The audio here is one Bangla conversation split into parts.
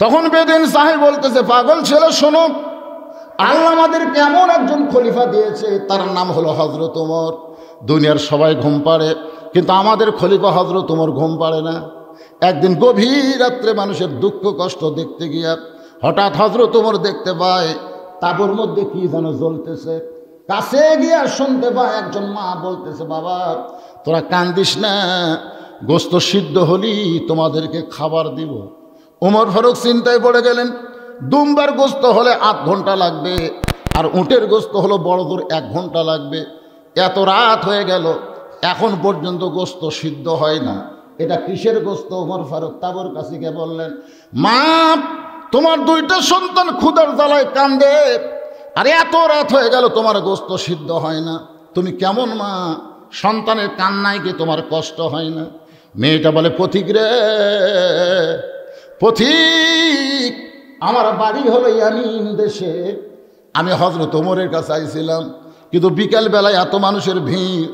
তখন বেদিন সাহেব বলতেছে, পাগল ছেলে শোনো, আল্লাহ আমাদেরকে এমন একজন খলিফা দিয়েছে, তার নাম হলো হযরত ওমর। দুনিয়ার সবাই ঘুম পাড়ে, কিন্তু আমাদের খলিফা হযরত ওমর ঘুম পাড়ে না। একদিন গভীর রাত্রে মানুষের দুঃখ কষ্ট দেখতে গিয়া হঠাৎ হযরত ওমর দেখতে পায় তাঁবুর মধ্যে কি যেন জ্বলতেছে। কাছে গিয়া শুনতে পায় একজন মা বলতেছে, বাবা তোরা কান্দিস না, গোস্ত সিদ্ধ হলি তোমাদেরকে খাবার দিব। ওমর ফারুক চিন্তায় পড়ে গেলেন, দুম্বার গোস্ত হলে 8 ঘন্টা লাগবে, আর উটের গোস্ত হলো বড় জোর 1 ঘন্টা লাগবে। এত রাত হয়ে গেল, এখন পর্যন্ত গোস্ত সিদ্ধ হয় না, এটা কিসের গোস্ত? ওমর ফারুক তাঁবুর কাছে গিয়ে বললেন, মা তোমার 2টা সন্তান ক্ষুধার জ্বালায় কান্দে, আর এত রাত হয়ে গেল তোমার গোস্ত সিদ্ধ হয় না, তুমি কেমন মা? সন্তানের কান্নায় কি তোমার কষ্ট হয় না? মেয়েটা বলে, পথিক রে পথিক, আমার বাড়ি হলো ইয়ামিন দেশে, আমি হযরত ওমরের কাছে আইছিলাম, কিন্তু বিকাল বেলায় এত মানুষের ভিড়,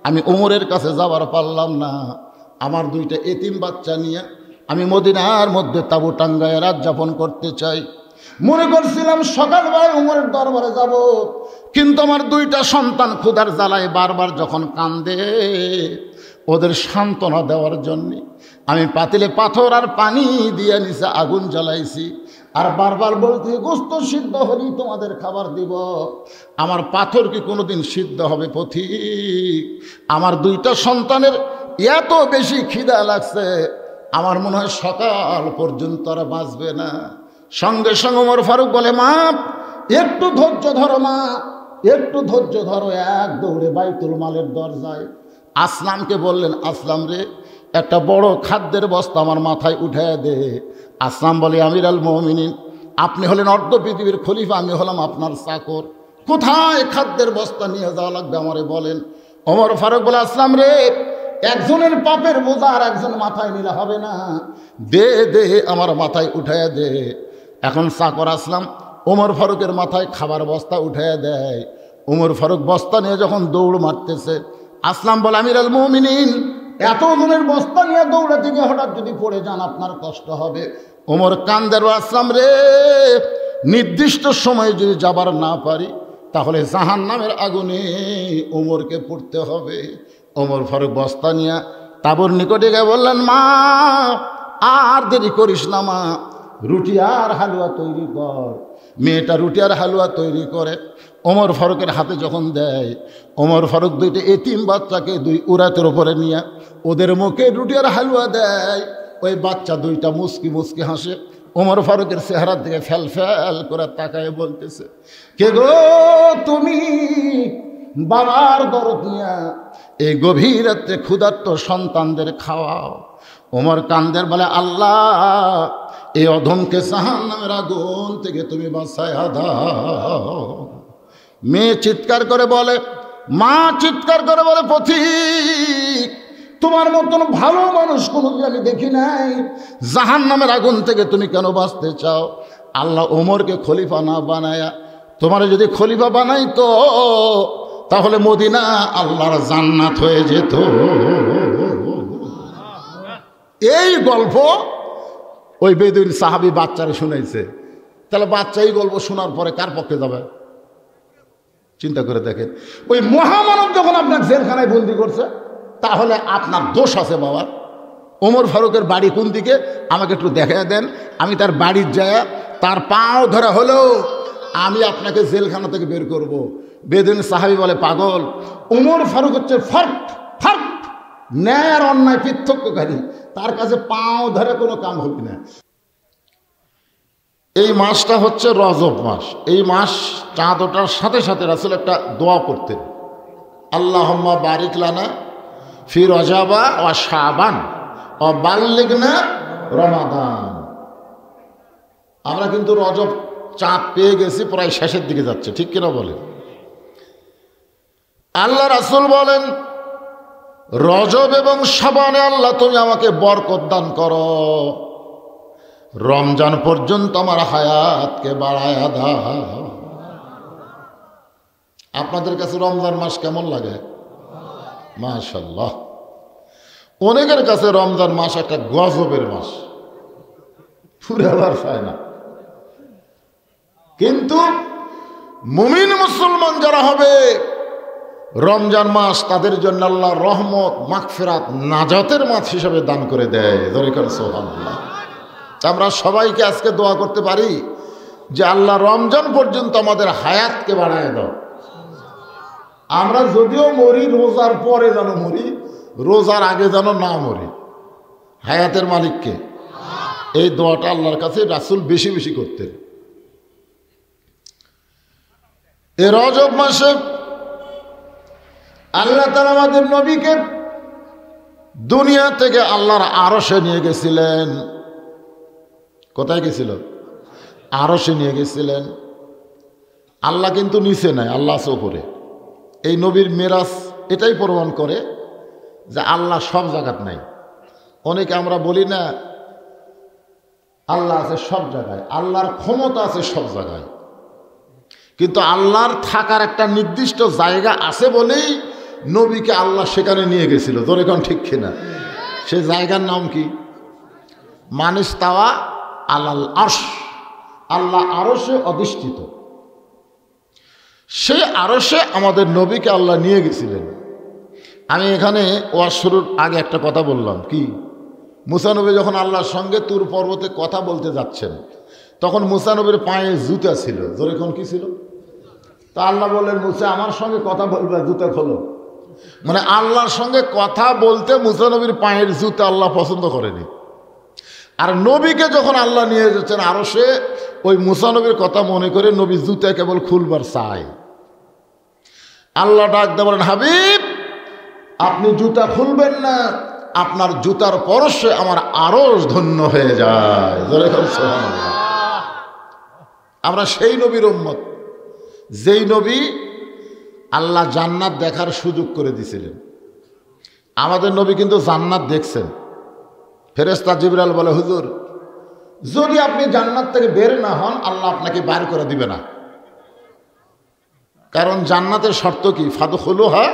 আমি ওমরের কাছে যাবার পারলাম না। আমার 2টা এতিম বাচ্চা নিয়ে আমি মদিনার মধ্যে তাঁবু টাঙ্গায় রাত যাপন করতে চাই। মনে করছিলাম সকালবেলায় ওমরের দরবারে যাব, কিন্তু আমার 2টা সন্তান ক্ষুধার জ্বালায় বারবার যখন কান্দে, ওদের সান্ত্বনা দেওয়ার জন্যে আমি পাতিলে পাথর আর পানি দিয়ে নিচে আগুন জ্বালাইছি, আর বারবার বলতে, গোস্ত সিদ্ধ হলেই তোমাদের খাবার দিব। আমার পাথর কি কোনোদিন সিদ্ধ হবে পথিক? আমার 2টা সন্তানের এত বেশি খিদা লাগছে, আমার মনে হয় সকাল পর্যন্ত আর বাঁচবে না। সঙ্গে সঙ্গে ওমর ফারুক বলে, মা একটু ধৈর্য ধরো, মা একটু ধৈর্য ধরো। এক দৌড়ে বাইতুল মালের দরজায় আসলামকে বললেন, আসলাম রে একটা বড় খাদ্যের বস্তা আমার মাথায় উঠায় দে। আসলাম বলে, আমির আল মুমিনিন, আপনি হলেন অর্ধ পৃথিবীর খলিফা, আমি হলাম আপনার চাকর, কোথায় খাদ্যের বস্তা নিয়ে যাওয়া লাগবে আমারে বলেন। ওমর ফারুক বলে, আসলাম রে একজনের পাপের বোঝা আর একজন মাথায় নিলে হবে না, দে দে আমার মাথায় উঠাইয়া দে। এখন চাকর আসলাম ওমর ফারুকের মাথায় খাবার বস্তা উঠাইয়া দেয়। ওমর ফারুক বস্তা নিয়ে যখন দৌড় মারতেছে, আসলাম বলে, আমির আল মুমিনিন, এতজনের বস্তা নিয়ে দৌড়াতে গিয়ে হঠাৎ যদি পড়ে যান আপনার কষ্ট হবে। ওমর কান্দের, আসলাম রে নির্দিষ্ট সময়ে যদি যাবার না পারি তাহলে জাহান্নামের আগুনে ওমরকে পড়তে হবে। ওমর ফারুক বস্তা নিয়ে তাঁবুর নিকটে গিয়ে বললেন, মা আর দেরি করিস না মা, রুটি আর হালুয়া তৈরি কর। মেয়েটা রুটি আর হালুয়া তৈরি করে ওমর ফারুকের হাতে যখন দেয়, ওমর ফারুক 2টা এতিম বাচ্চাকে 2 উরাতের ওপরে নিয়ে ওদের মুখে রুটি আর হালুয়া দেয়। ওই বাচ্চা 2টা মুস্কি মুস্কি হাসে, ওমর ফারুকের চেহারার দিকে ফ্যাল ফ্যাল করে তাকায় বলতেছে, কে গো তুমি? বাবার দরদ নিয়া এই গভীর রাত্রে ক্ষুধার্ত সন্তানদের খাওয়াও। ওমর কান্দের বলে, আল্লাহ এই অধমকে জাহান্নামের আগুন থেকে তুমি বাঁচায়া দাও। মেয়ে চিৎকার করে বলে, মা চিৎকার করে বলে, পথিক তোমার মতন ভালো মানুষ কোনোদিন আমি দেখি নাই, জাহান্নামের আগুন থেকে তুমি কেন বাঁচতে চাও? আল্লাহ ওমরকে খলিফা না বানায়া তোমার যদি খলিফা বানাইতো তাহলে মদিনা আল্লাহর জান্নাত হয়ে যেত। এই গল্প ওই বেদুইন সাহাবী বাচ্চারা শুনাইছে। তাহলে বাচ্চা এই গল্প শোনার পরে কার পক্ষে যাবে? চিন্তা করে দেখেন, ওই মহামানব যখন আপনার জেলখানায় বন্দি করছে, তাহলে আপনার দোষ আছে বাবা। ওমর ফারুকের বাড়ি কোন দিকে আমাকে একটু দেখায় দেন, আমি তার বাড়ির যায় তার পাও ধরা হলো আমি আপনাকে জেলখানা থেকে বের করব। বেদুইন সাহাবী বলে, পাগল, ওমর ফারুক হচ্ছে ফার্ক ফার্ক, ন্যায় আর অন্যায় পার্থক্যকারী, তার কাছে পাও ধরে কোনো কাম হবে না। এই মাসটা হচ্ছে রজব মাস। এই মাস চাঁদ ওঠার সাথে সাথে রাসূল একটা দোয়া করতেন, আল্লাহুম্মা বারিক লানা ফি রজাবা ওয়া শাবান ওয়া বাল্লিগনা রমাদান। আমরা কিন্তু রজব চাঁদ পেয়ে গেছি, প্রায় শেষের দিকে যাচ্ছে, ঠিক কিনা বলেন? আল্লাহ রাসূল বলেন, রজব এবং শাবানে আল্লাহ তুমি আমাকে বরকত দান করো, রমজান পর্যন্ত আমার হায়াতকে বাড়ায়া দাও। আপনাদের কাছে রমজান মাস কেমন লাগে? মাশাআল্লাহ। অনেকের কাছে রমজান মাস একটা গজবের মাস, ফুরাবার চায় না। কিন্তু মুমিন মুসলমান যারা হবে, রমজান মাস তাদের জন্য আল্লাহ রহমত, মাগফিরাত, নাজাতের মাস হিসাবে দান করে দেয়। দরিকার সুবহানাল্লাহ। আমরা সবাইকে আজকে দোয়া করতে পারি যে আল্লাহ রমজান পর্যন্ত আমাদের হায়াতকে বাড়ায় দাও। আমরা যদিও মরি, রোজার পরে যেন মরি, রোজার আগে যেন না মরি। হায়াতের মালিককে এই দোয়াটা আল্লাহর কাছে রাসূল বেশি বেশি করতেন। এই রজব মাসে আল্লাহ তাআলা আমাদের নবীকে দুনিয়া থেকে আল্লাহর আরশে নিয়ে গেছিলেন। কোথায় গেছিল? আরশে নিয়ে গেছিলেন। আল্লাহ কিন্তু নিচে নাই, আল্লাহ আছে উপরে। এই নবীর মেরাজ এটাই প্রমাণ করে যে আল্লাহ সব জায়গাত নাই। অনেকে আমরা বলি না আল্লাহ আছে সব জায়গায়, আল্লাহর ক্ষমতা আছে সব জায়গায়, কিন্তু আল্লাহর থাকার একটা নির্দিষ্ট জায়গা আছে বলেই নবীকে আল্লাহ সেখানে নিয়ে গেছিল। তোর এখন ঠিক কিনা? সে জায়গার নাম কি? মানিস্তাওয়া আলাল আরশ। আল্লাহ আরশে অধিষ্ঠিত। সেই আরশে আমাদের নবীকে আল্লাহ নিয়ে গেছিলেন। আমি এখানে ওয়াজ শুরুর আগে একটা কথা বললাম, কি? মুসা নবী যখন আল্লাহর সঙ্গে তুর পর্বতে কথা বলতে যাচ্ছেন, তখন মুসা নবীর পায়ে জুতা ছিল। যেরকম কি ছিল? তা আল্লাহ বললেন, মুসা আমার সঙ্গে কথা বলবে, জুতা খোলো। মানে আল্লাহর সঙ্গে কথা বলতে মুসা নবীর পায়ের জুতা আল্লাহ পছন্দ করেনি। আর নবীকে যখন আল্লাহ নিয়ে যাচ্ছেন আরশে, ওই মুসা নবীর কথা মনে করে নবী জুতা কেবল খুলবার চায়। আল্লাহ ডাক দিয়ে বলেন, হাবিব আপনি জুতা খুলবেন না, আপনার জুতার পরশে আমার আরশ ধন্য হয়ে যায়। সুবহানাল্লাহ। আমরা সেই নবীর উম্মত, যেই নবী আল্লাহ জান্নাত দেখার সুযোগ করে দিয়েছিলেন। আমাদের নবী কিন্তু জান্নাত দেখছেন। ফেরেশতা জিবরাইল বলে, হুজুর যদি আপনি জান্নাত থেকে বের না হন, আল্লাহ আপনাকে বের করে দিবে না। কারণ জান্নাতের শর্ত কি? ফাদখুলুহা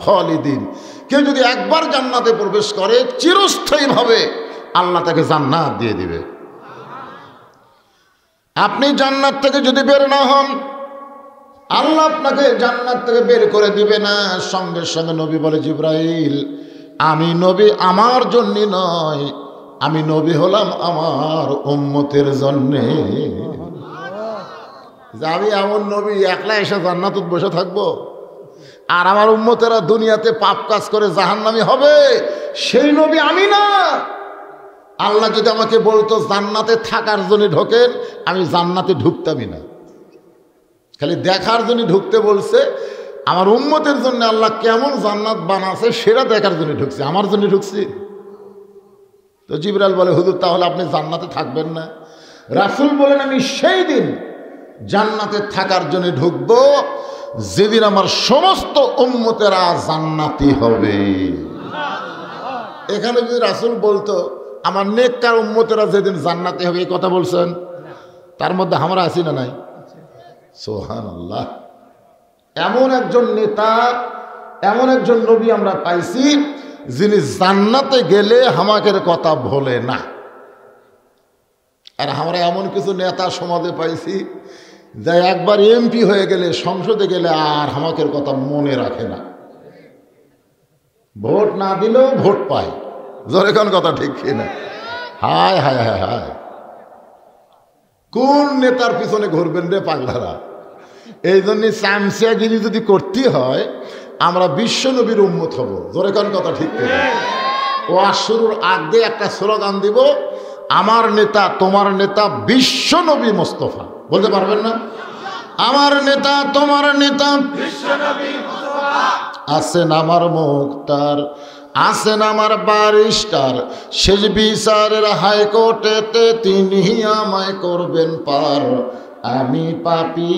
খালিদিন। কেউ যদি একবার জান্নাতে প্রবেশ করে, চিরস্থায়ীভাবে আল্লাহ তাকে জান্নাত দিয়ে দিবে। আপনি জান্নাত থেকে যদি বের না হন, আল্লাহ আপনাকে জান্নাত থেকে বের করে দিবে না। সঙ্গে সঙ্গে নবী বলে, জিবরাইল আমি নবী আমার জন্য নয়, আমি নবী হলাম আমার উম্মতের জন্যে। আমি এমন নবী একলা এসে জান্নাতুত বসে থাকবো, আর আমার উম্মতেরা দুনিয়াতে পাপ কাজ করে জাহান্নামী হবে, সেই নবী আমি না। আল্লাহ যদি আমাকে বলতো জান্নাতে থাকার জন্য ঢোকেন, আমি জান্নাতে ঢুকতামই না। খালি দেখার জন্য ঢুকতে বলছে। আমার উম্মতের জন্য আল্লাহ কেমন জান্নাত বানাছে সেটা দেখার জন্য ঢুকছে, আমার জন্য ঢুকছি। তো জিবরাইল বলে, হুজুর তাহলে আপনি জান্নাতে থাকবেন না? রাসূল বলেন, আমি সেই দিন জান্নাতে থাকার জন্য ঢুকবো যেদিন আমার সমস্ত উম্মতেরা জান্নাতি হবে। এখানে যদি রাসূল বলতো আমার নেককার উম্মতেরা যেদিন জান্নাতি হবে, এই কথা বলছেন, তার মধ্যে আমরা আছি না নাই? সুবহানাল্লাহ। এমন একজন নেতা, এমন একজন নবী আমরা পাইছি যিনি জান্নাতে গেলে হামাকের কথা ভোলে না। আর আমরা এমন কিছু নেতা সমাজে পাইছি যে একবার এমপি হয়ে গেলে, সংসদে গেলে আর হামাকের কথা মনে রাখে না। ভোট না দিলেও ভোট পায়। জোরে কোন কথা ঠিক কিনা? হায় হায় হায় হায়, কোন নেতার পিছনে ঘুরবেন রে পাগলারা? এই জন্য চামচিয়াগিরি যদি করতে হয়, আমরা বিশ্ব নবীর উম্মত হব। জোরে কোন কথা ঠিক কিনা? ওয়াজ শুরুর আগে একটা স্লোগান দিব, আমার নেতা তোমার নেতা বিশ্ব নবী মোস্তফা। বলতে পারবেন না? আমার নেতা তোমার নেতা বিশ্ব নবী মোস্তফা। আছেন আমার মুক্তার, আছেন আমার ব্যারিস্টার, শেষ বিচারের হাইকোর্টেতে তিনি আমায় করবেন পার। আমি পাপী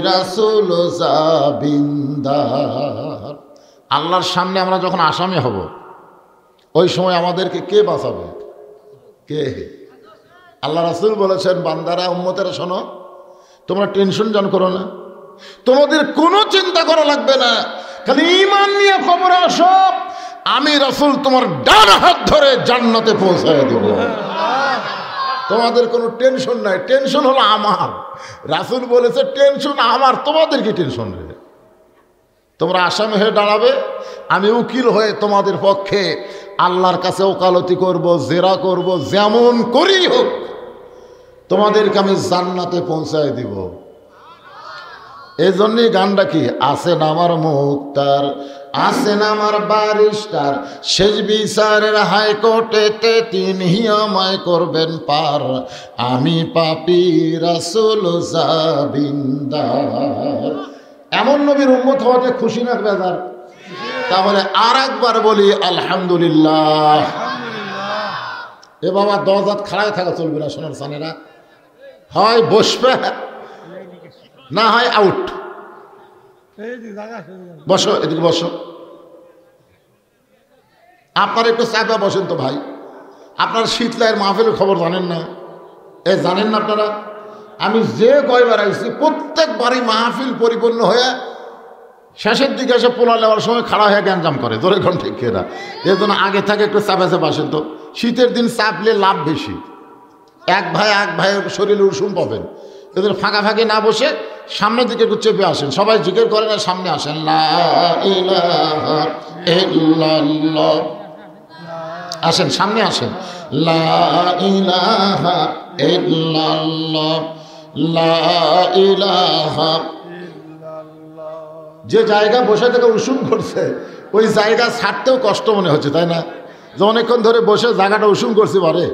রাসূল জাবিন্দার। আল্লাহর সামনে আমরা যখন আসামি হব, ওই সময় আমাদেরকে কে বাঁচাবে? কে? আল্লাহ রাসূল বলেছেন, বান্দারা উম্মতেরা শোনো, তোমরা টেনশন জন করো না, তোমাদের কোনো চিন্তা করা লাগবে না, খালি ঈমান নিয়ে কবরে আসো, আমি রাসূল তোমার ডান হাত ধরে জান্নাতে পৌঁছায় দেব। তোমাদের কোনো টেনশন নাই, টেনশন হলো আমার। রাসূল বলেছে টেনশন আমার, তোমাদের কি টেনশন রে? তোমরা আসামি হয়ে দাঁড়াবে, আমি উকিল হয়ে তোমাদের পক্ষে আল্লাহর কাছে ওকালতি করব, জেরা করব, যেমন করেই হোক তোমাদেরকে আমি জান্নাতে পৌঁছায় দিব। এই জন্যই গানটা কি, আছেন আমার মুক্তার, আছেন আমার বারিস্টার, শেষ বিচারের হাইকোর্টেতে তিনি আমায় করবেন পার, আমি পাপী রাসূল জাবিন্দার। এমন নবীর উম্মত হওয়াতে খুশি না বেজার? তাহলে আর একবার বলি আলহামদুলিল্লাহ। এ বাবা 10 হাত খাড়ায় থাকা চলবে না সোনার সানেরা, হয় বসবে না হয় আউট। বসো, এদিকে বসো। আপনারা একটু চাপা বসেন তো ভাই। আপনার শীতলাইয়ের মাহফিলের খবর জানেন না? জানেন না আপনারা? আমি যে কয়বার আইছি প্রত্যেকবারই মাহফিল পরিপূর্ণ হয়ে শেষের দিকে এসে পোলা নেওয়ার সময় খাড়া হয়ে গ্যাঞ্জাম করে, ধরে ঘন ঠিক খেয়ে। এর জন্য আগে থেকে একটু চাপা চাপা আসেন তো। শীতের দিন চাপলে লাভ বেশি, এক ভাইয়ের শরীরে উষুম পাবেন। এদের ফাঁকাফাঁকি না বসে সামনের দিকে একটু চেপে আসেন, সবাই জিকির করেন আর সামনে আসেন। লা ইলাহা ইল্লাল্লাহ, আসেন সামনে আসেন। লা ইলাহা ইল্লাল্লাহ, লা ইলাহা। যে জায়গা বসে থেকে উষুম করছে ওই জায়গা ছাড়তেও কষ্ট মনে হচ্ছে, তাই না? যে অনেকক্ষণ ধরে বসে জায়গাটা উষুম করছি পারে।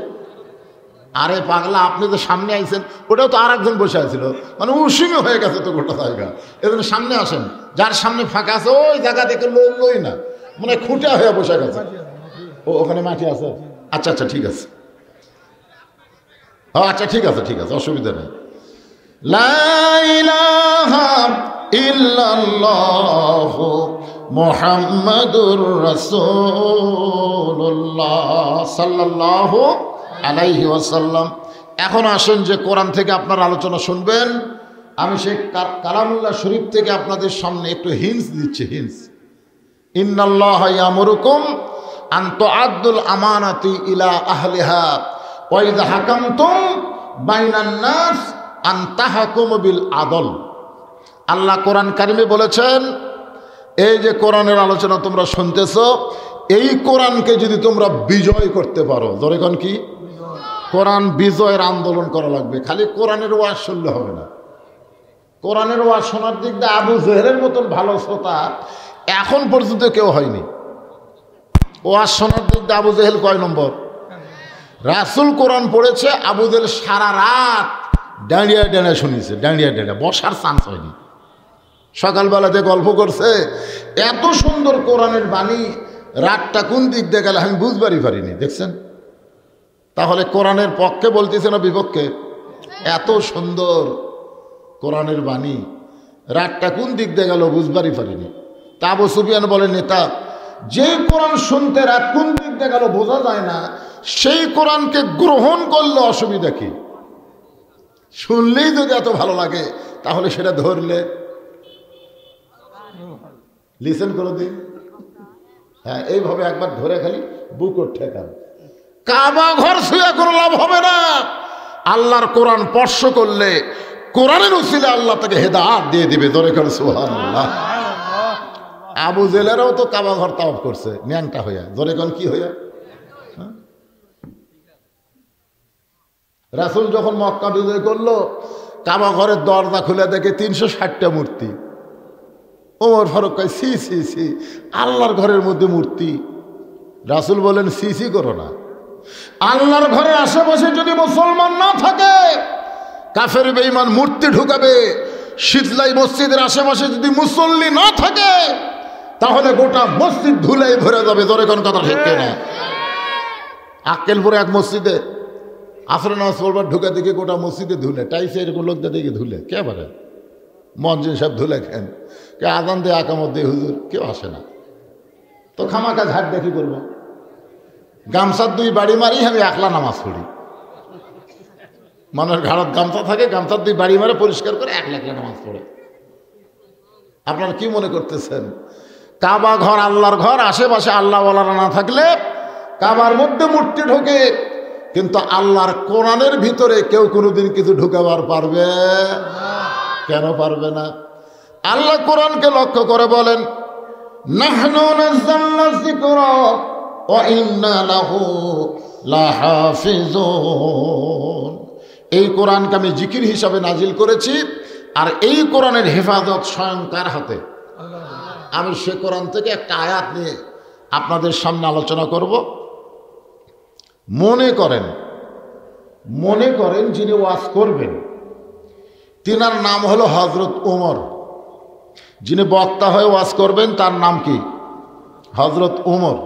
আরে পাগলা, আপনি তো সামনে আইছেন, ওটাও তো আর একজন বসে আছিল, মানে উষুমে হয়ে গেছে তো গোটা জায়গা। এজন্য সামনে আসেন, যার সামনে ফাঁকা আছে ওই জায়গা দেখে লই না, মানে খুঁটা হয়ে বসে গেছে। ও ওখানে মাটি আছে, আচ্ছা আচ্ছা ঠিক আছে, আচ্ছা ঠিক আছে ঠিক আছে, অসুবিধা নেই। লা ইলাহা ইল্লাল্লাহু মুহাম্মাদুর রাসূলুল্লাহ সাল্লাল্লাহু আলাইহি ওয়াসাল্লাম। এখন আসেন যে কোরআন থেকে আপনার আলোচনা শুনবেন। আমি সেই কালামুল্লাহ শরীফ থেকে আপনাদের সামনে একটু হিন্স দিচ্ছি। হিন্স, ইন্নাল্লাহা ইয়ামুরুকুম আন তুআদ্দুল আমানাতি ইলা আহলিহা ওয়া ইযা হাকামতুম বাইনান নাস আন তাহকুমু বিল আদল। আল্লাহ কোরআন কারিমে বলেছেন, এই যে কোরআনের আলোচনা তোমরা শুনতেছো, এই কোরআনকে যদি তোমরা বিজয় করতে পারো, ধরে কোন কি কোরআন বিজয়ের আন্দোলন করা লাগবে। খালি কোরআনের ওয়াজ শুনলে হবে না। কোরআনের ওয়াজ শোনার দিক দিয়ে আবু জেহেলের মতন ভালো শ্রোতা এখন পর্যন্ত কেউ হয়নি। ওয়াজ শোনার দিক দিয়ে আবু জেহেল কয় নম্বর? রাসূল কোরআন পড়েছে, আবু জেহেল সারা রাত দাঁড়িয়ে দাঁড়িয়ে শুনিয়েছে, দাঁড়িয়ে দাঁড়িয়ে, বসার চান্স হয়নি। সকালবেলাতে গল্প করছে, এত সুন্দর কোরআনের বাণী, রাতটা কোন দিক দিয়ে গেলে আমি বুঝবারই পারিনি। দেখছেন? তাহলে কোরআনের পক্ষে বলতেছে না বিপক্ষে? এত সুন্দর কোরআনের বাণী, রাতটা কোন দিক দিয়ে গেল বুঝবারই পারিনি। তা আবু সুফিয়ান বলে, নেতা, যে কোরআন শুনতে রাত কোন দিক দিয়ে গেল বোঝা যায় না, সেই কোরআনকে গ্রহণ করলে অসুবিধা কি? শুনলেই যদি এত ভালো লাগে তাহলে সেটা ধরলে লিসেন করে দিন। হ্যাঁ, এইভাবে একবার ধরে খালি বুকর ঠেকান। কাবা ঘর ছুঁয়ে কোনো লাভ হবে না। আল্লাহর কোরআন স্পর্শ করলে কোরআনের উসিলে আল্লাহ তাকে হেদায়েত দিয়ে দিবে। ধরে করে সুবহানাল্লাহ। আবু জেলেরাও তো কাবা ঘর তাওয়াফ করছে ন্যাংটা হইয়া। ধরে কোন কি হইয়া? রাসূল যখন মক্কা বিজয় করলো, কাবা ঘরের দরজা খুলে দেখে 360টা মূর্তি। ওমর ফারুক কয়, সি সি সি, আল্লাহর ঘরের মধ্যে মূর্তি। রাসূল বলেন, সি সি করো না। আল্লাহর ঘরের আশেপাশে যদি মুসলমান না থাকে, কাফের বেঈমান মূর্তি ঢুকাবে। শীতলাই মসজিদের আশেপাশে যদি মুসল্লি না থাকে, তাহলে গোটা মসজিদ ধুলাই ভরে যাবে। ধরে কোন কথা ঠিক না? আক্কেলপুরে এক মসজিদে আসরে নামাজ পড়বার ঢুকে দেখি গোটা মসজিদে ধুলে, টাইসে এরকম লোকদের দেখে ধুলে। কে পারে? মঞ্জিল সব ধুলে খেন, কে আজান দিয়ে আকামত দিয়ে, হুজুর কেউ আসে না। তো খামাকা ঝাড় দেখি করবো, গামছার 2 বাড়ি মারি, আমি একলা নামাজ পড়ি। মানুষের ঘাড়ত গামছা থাকে, গামছার 2 বাড়ি মারে পরিষ্কার করে একলা একলা নামাজ পড়ে। আপনারা কি মনে করতেছেন? কাবা ঘর আল্লাহর ঘর, আশেপাশে আল্লাহওয়ালারা না থাকলে কাবার মধ্যে মূর্তি ঢোকে, কিন্তু আল্লাহর কোরআনের ভিতরে কেউ কোনোদিন কিছু ঢুকাবার পারবে? কেন পারবে না? আল্লাহ কোরআনকে লক্ষ্য করে বলেন, নাহনু নাযালনা যিকরা ওয়া ইন্না লাহু লাহাফিজুন। এই কোরআনকে আমি জিকির হিসাবে নাজিল করেছি, আর এই কোরআনের হেফাজত স্বয়ং কার হাতে? আমি সে কোরআন থেকে একটা আয়াত নিয়ে আপনাদের সামনে আলোচনা করব। মনে করেন যিনি ওয়াজ করবেন তিনার নাম হলো হযরত ওমর। যিনি বক্তা হয়ে ওয়াজ করবেন তার নাম কি? হযরত ওমর।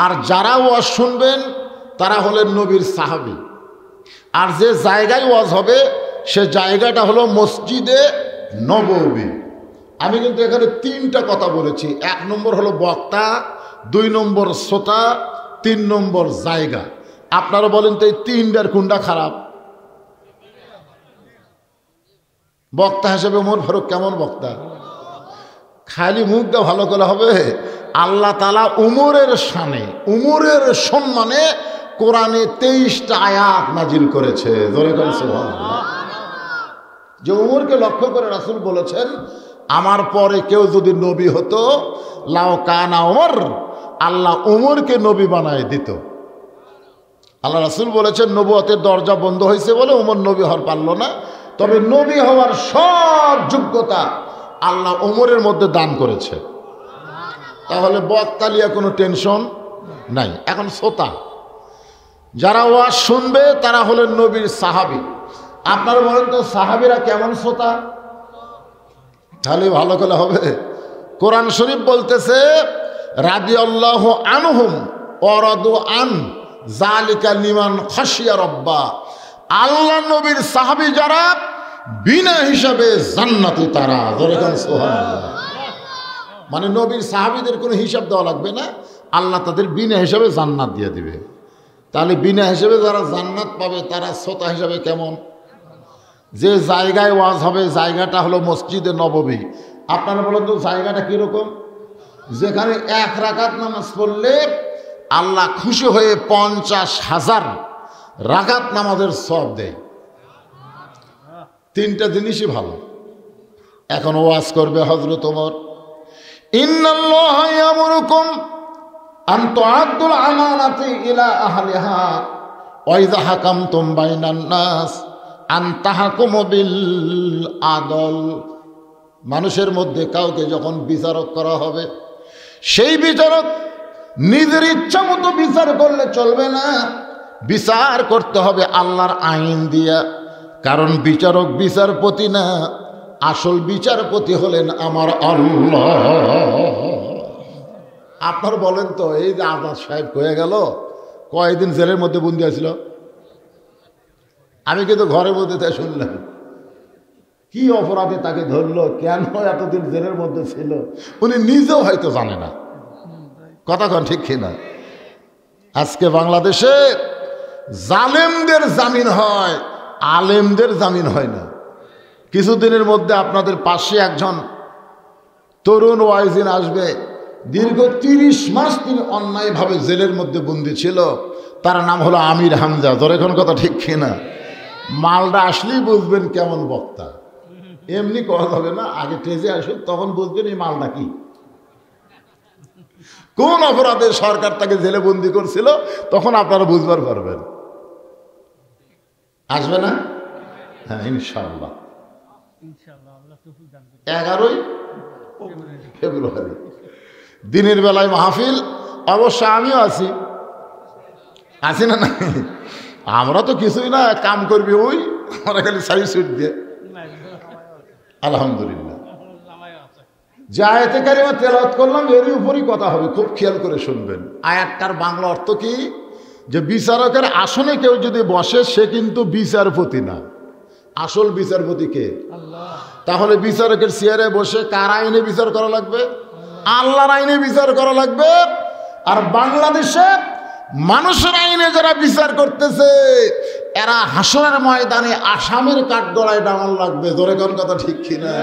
আর যারা ওয়াজ শুনবেন তারা হলেন নবীর সাহাবী। আর যে জায়গায় ওয়াজ হবে সে জায়গাটা হলো মসজিদে নববী। আমি কিন্তু এখানে তিনটা কথা বলেছি। 1 নম্বর হলো বক্তা, 2 নম্বর শ্রোতা, 3 নম্বর জায়গা। আপনারা বলেন তো এই তিনটার কোনটা খারাপ? বক্তা হিসেবে ওমর ফারুক কেমন বক্তা? খালি মুখটা ভালো করে হবে? আল্লাহ তাআলা উমরের শানে, উমরের সম্মানে কোরআনে 23টা আয়াত নাজিল করেছে। জোরে করে সুবহানাল্লাহ। যে উমরকে লক্ষ্য করে রাসূল বলেছেন, আমার পরে কেউ যদি নবী হতো লাউ কানা ওমর, আল্লাহ উমরকে নবী বানায় দিত। আল্লাহ রাসূল বলেছেন নবুয়তের দরজা বন্ধ হয়েছে বলে উমর নবী হওয়ার পারল না, তবে নবী হওয়ার সব যোগ্যতা আল্লাহ উমরের মধ্যে দান করেছে। তাহলে বক্তা নিয়ে কোনো টেনশন নাই। এখন শ্রোতা, যারা ওয়াজ শুনবে তারা হলেন নবীর সাহাবী। আপনারা বলেন তো সাহাবীরা কেমন শ্রোতা? তাহলে ভালো করে হবে। কোরআন শরীফ বলতেছে রাদিয়াল্লাহু আনহুম ওয়া রাদু আন যালিকা লিমান খাশিয়া রাব্বা। আল্লাহ নবীর সাহাবী যারা বিনা হিসাবে জান্নাতি তারা। জোরে বলেন সুবহানাল্লাহ। মানে নবীর সাহাবীদের কোনো হিসাব দেওয়া লাগবে না, আল্লাহ তাদের বিনা হিসাবে জান্নাত দিয়ে দিবে। তাহলে বিনা হিসাবে যারা জান্নাত পাবে তারা শ্রোতা হিসাবে কেমন? যে জায়গায় ওয়াজ হবে জায়গাটা হলো মসজিদে নববী। আপনারা বলেন তো জায়গাটা কীরকম? যেখানে 1 রাকাত নামাজ পড়লে আল্লাহ খুশি হয়ে 50,000 রাকাত নামাজের সওয়াব দেয়। 3টা জিনিসই ভালো। এখন ওয়াজ করবে হযরত ওমর, ইন্নাল্লাহা ইয়ামুরুকুম আন তুআদ্দুল আমানাতি ইলা আহলিহা ওয়া ইযা হাকামতুম বাইনান নাস আন তাহকুমু বিল আদল। মানুষের মধ্যে কাউকে যখন বিচারক করা হবে, সেই বিচারক নিজের ইচ্ছা মতো বিচার করলে চলবে না, বিচার করতে হবে আল্লাহর আইন দিয়া। কারণ বিচারক বিচারপতি না, আসল বিচারপতি হলেন আমার আল্লাহ। আপনার বলেন তো এই যে আজাদ সাহেব কয়ে গেল, কয়েকদিন জেলের মধ্যে বন্দি আছিল। আমি কিন্তু ঘরের মধ্যে তাই শুনলাম। কি অপরাধে তাকে ধরলো, কেন এতদিন জেলের মধ্যে ছিল, উনি নিজেও হয়তো জানে না। কথা কন ঠিক কিনা? আজকে বাংলাদেশে জালেমদের জামিন হয়, আলেমদের জামিন হয় না। কিছুদিনের মধ্যে আপনাদের পাশে একজন তরুণ ওয়াইজিন আসবে, দীর্ঘ 30 মাস তিনি অন্যায়ভাবে জেলের মধ্যে বন্দী ছিল। তার নাম হলো আমির হামজা। ধরে এখন কথা ঠিক কিনা? মালটা আসলেই বুঝবেন কেমন বক্তা। এমনি করা যাবে না, আগে টেজে আসুন তখন বুঝবেন এই মালটা কি, কোন অপরাধে সরকার তাকে জেলে বন্দী করছিল, তখন আপনারা বুঝবার পারবেন। আসবে না? হ্যাঁ ইনশাআল্লাহ। 11ই ফেব্রুয়ারি দিনের বেলায় মাহফিল। অবশ্য আমিও আছি না? না, আমরা তো কিছুই না, কাম করবি ওই আমরা খালি সারি সুট দিয়ে। আলহামদুলিল্লাহ। যে আয়াতে কারিমা তেলাওয়াত করলাম এরই উপরই কথা হবে, খুব খেয়াল করে শুনবেন। আয়াতটার বাংলা অর্থ কি? যে বিচারকের আসনে কেউ যদি বসে সে কিন্তু বিচারপতি না, আসল বিচারপতি কে? আল্লাহ। তাহলে বিচারকের চেয়ারে বসে কার আইনে বিচার করা লাগবে? আল্লাহর আইনে বিচার করা লাগবে। আর বাংলাদেশে মানুষের আইনে যারা বিচার করতেছে এরা হাসরের ময়দানে আসামির কাঠগড়ায় ডাঙান লাগবে। জোরে কোন কথা ঠিক কিনা?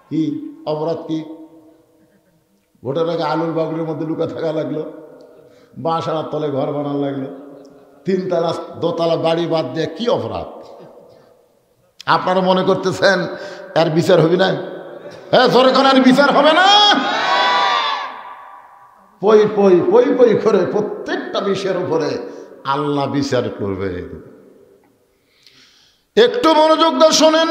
কি অপরাধ কি? ভোটের আগে আলুর বাগুড়ের মধ্যে লুকা থাকা লাগলো, বাঁশ আনার তলে ঘর বানানো লাগলো, তিনতলা দোতলা বাড়ি বাদ দিয়ে কি অপরাধ? আপনারা মনে করতেছেন এর বিচার হবে না? হ্যাঁ, সরকার আর বিচার হবে না? পই পই পই পই করে প্রত্যেকটা বিষয়ের উপরে আল্লাহ বিচার করবে। একটু মনোযোগ দিয়ে শোনেন।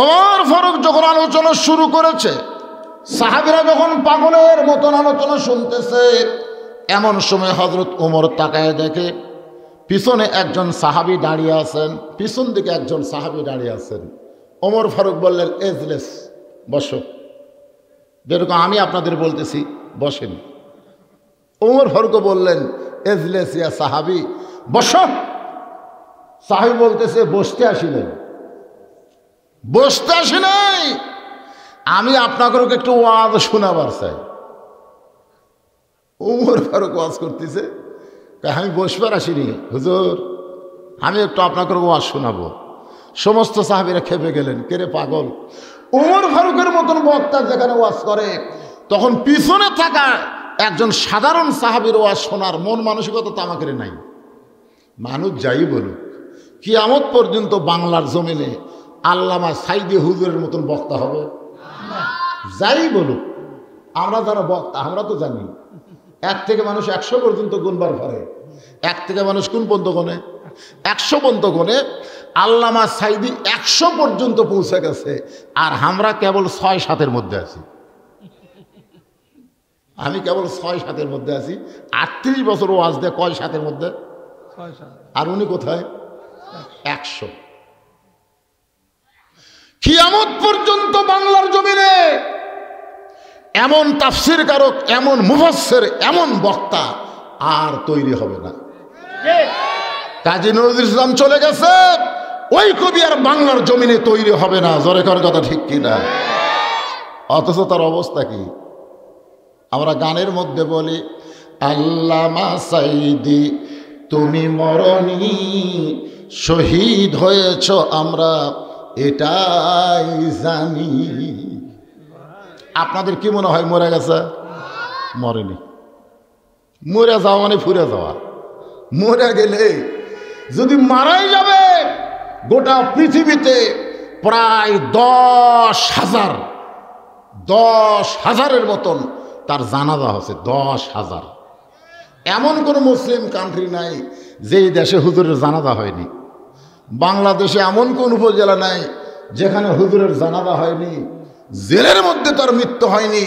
ওমর ফারুক যখন আলোচনা শুরু করেছে, সাহাবীরা যখন পাগলের মতন আলোচনা শুনতেছে, এমন সময় হযরত ওমর তাকায় দেখে পিছনে একজন সাহাবী দাঁড়িয়ে আছেন, পিছন দিকে একজন সাহাবী দাঁড়িয়ে আছেন। ওমর ফারুক বললেন, এজলেস, বসো। যেরকম আমি আপনাদের বলতেছি বসেন। ওমর ফারুক বললেন, এজলেস ইয়া সাহাবী, বসো। সাহাবী বলতেছে, বসতে আসিলেন? বসতে আসি নাই, আমি আপনাকে একটু ওয়াজ শোনাবার চাই। ওমর ফারুক ওয়াজ করতেছে, আমি বসবার আসিনি হুজুর, আমি একটু আপনাকে ওয়াজ শোনাবো। সমস্ত সাহাবীরা খেপে গেলেন, কেরে পাগল, ওমর ফারুকের মতন বক্তা যেখানে ওয়াজ করে, তখন পিছনে থাকা একজন সাধারণ সাহাবীর ওয়াজ শোনার মন মানসিকতা তো আমাকে নাই। মানুষ যাই বলুক, কিয়ামত পর্যন্ত বাংলার জমিনে আল্লামা সাইদি হুজুরের মতন বক্তা হবে? যাই বলুক, আমরা যারা বক্তা আমরা তো জানি 1 থেকে মানুষ 100 পর্যন্ত গুনবার পারে। 1 থেকে মানুষ কোন পর্যন্ত গোনে? 100 পর্যন্ত গোনে। আল্লামা সাইদি 100 পর্যন্ত পৌঁছে গেছে, আর আমরা কেবল 6-7-এর মধ্যে আছি। আমি কেবল 6-7-এর মধ্যে আছি। 38 বছর ওয়াজ দেয় কয় 7-এর মধ্যে? আর উনি কোথায়? 100। কিয়ামত পর্যন্ত বাংলার জমিনে এমন তাফসীর কারক, এমন মুফাসসির, এমন বক্তা আর তৈরি হবে না। কাজী নজরুল ইসলাম চলে গেছে, ওই কবি আর বাংলার জমিনে তৈরি হবে না। জোরে কর কথা ঠিক কিনা? অথচ তার অবস্থা কি? আমরা গানের মধ্যে বলি, আল্লামা সাইদি তুমি মরনি, শহীদ হয়েছ আমরা এটাই জানি। আপনাদের কি মনে হয় মরে গেছে? মরেনি। মরে যাওয়া মানে ফুরে যাওয়া। মরে গেলে যদি মারাই যাবে, গোটা পৃথিবীতে প্রায় 10,000-10,000-এর মতন তার জানাজা হচ্ছে। 10,000। এমন কোনো মুসলিম কান্ট্রি নাই যেই দেশে হুজুরের জানাজা হয়নি। বাংলাদেশে এমন কোন উপজেলা নাই যেখানে হুজুরের জানাজা হয়নি। জেলের মধ্যে তার মৃত্যু হয়নি,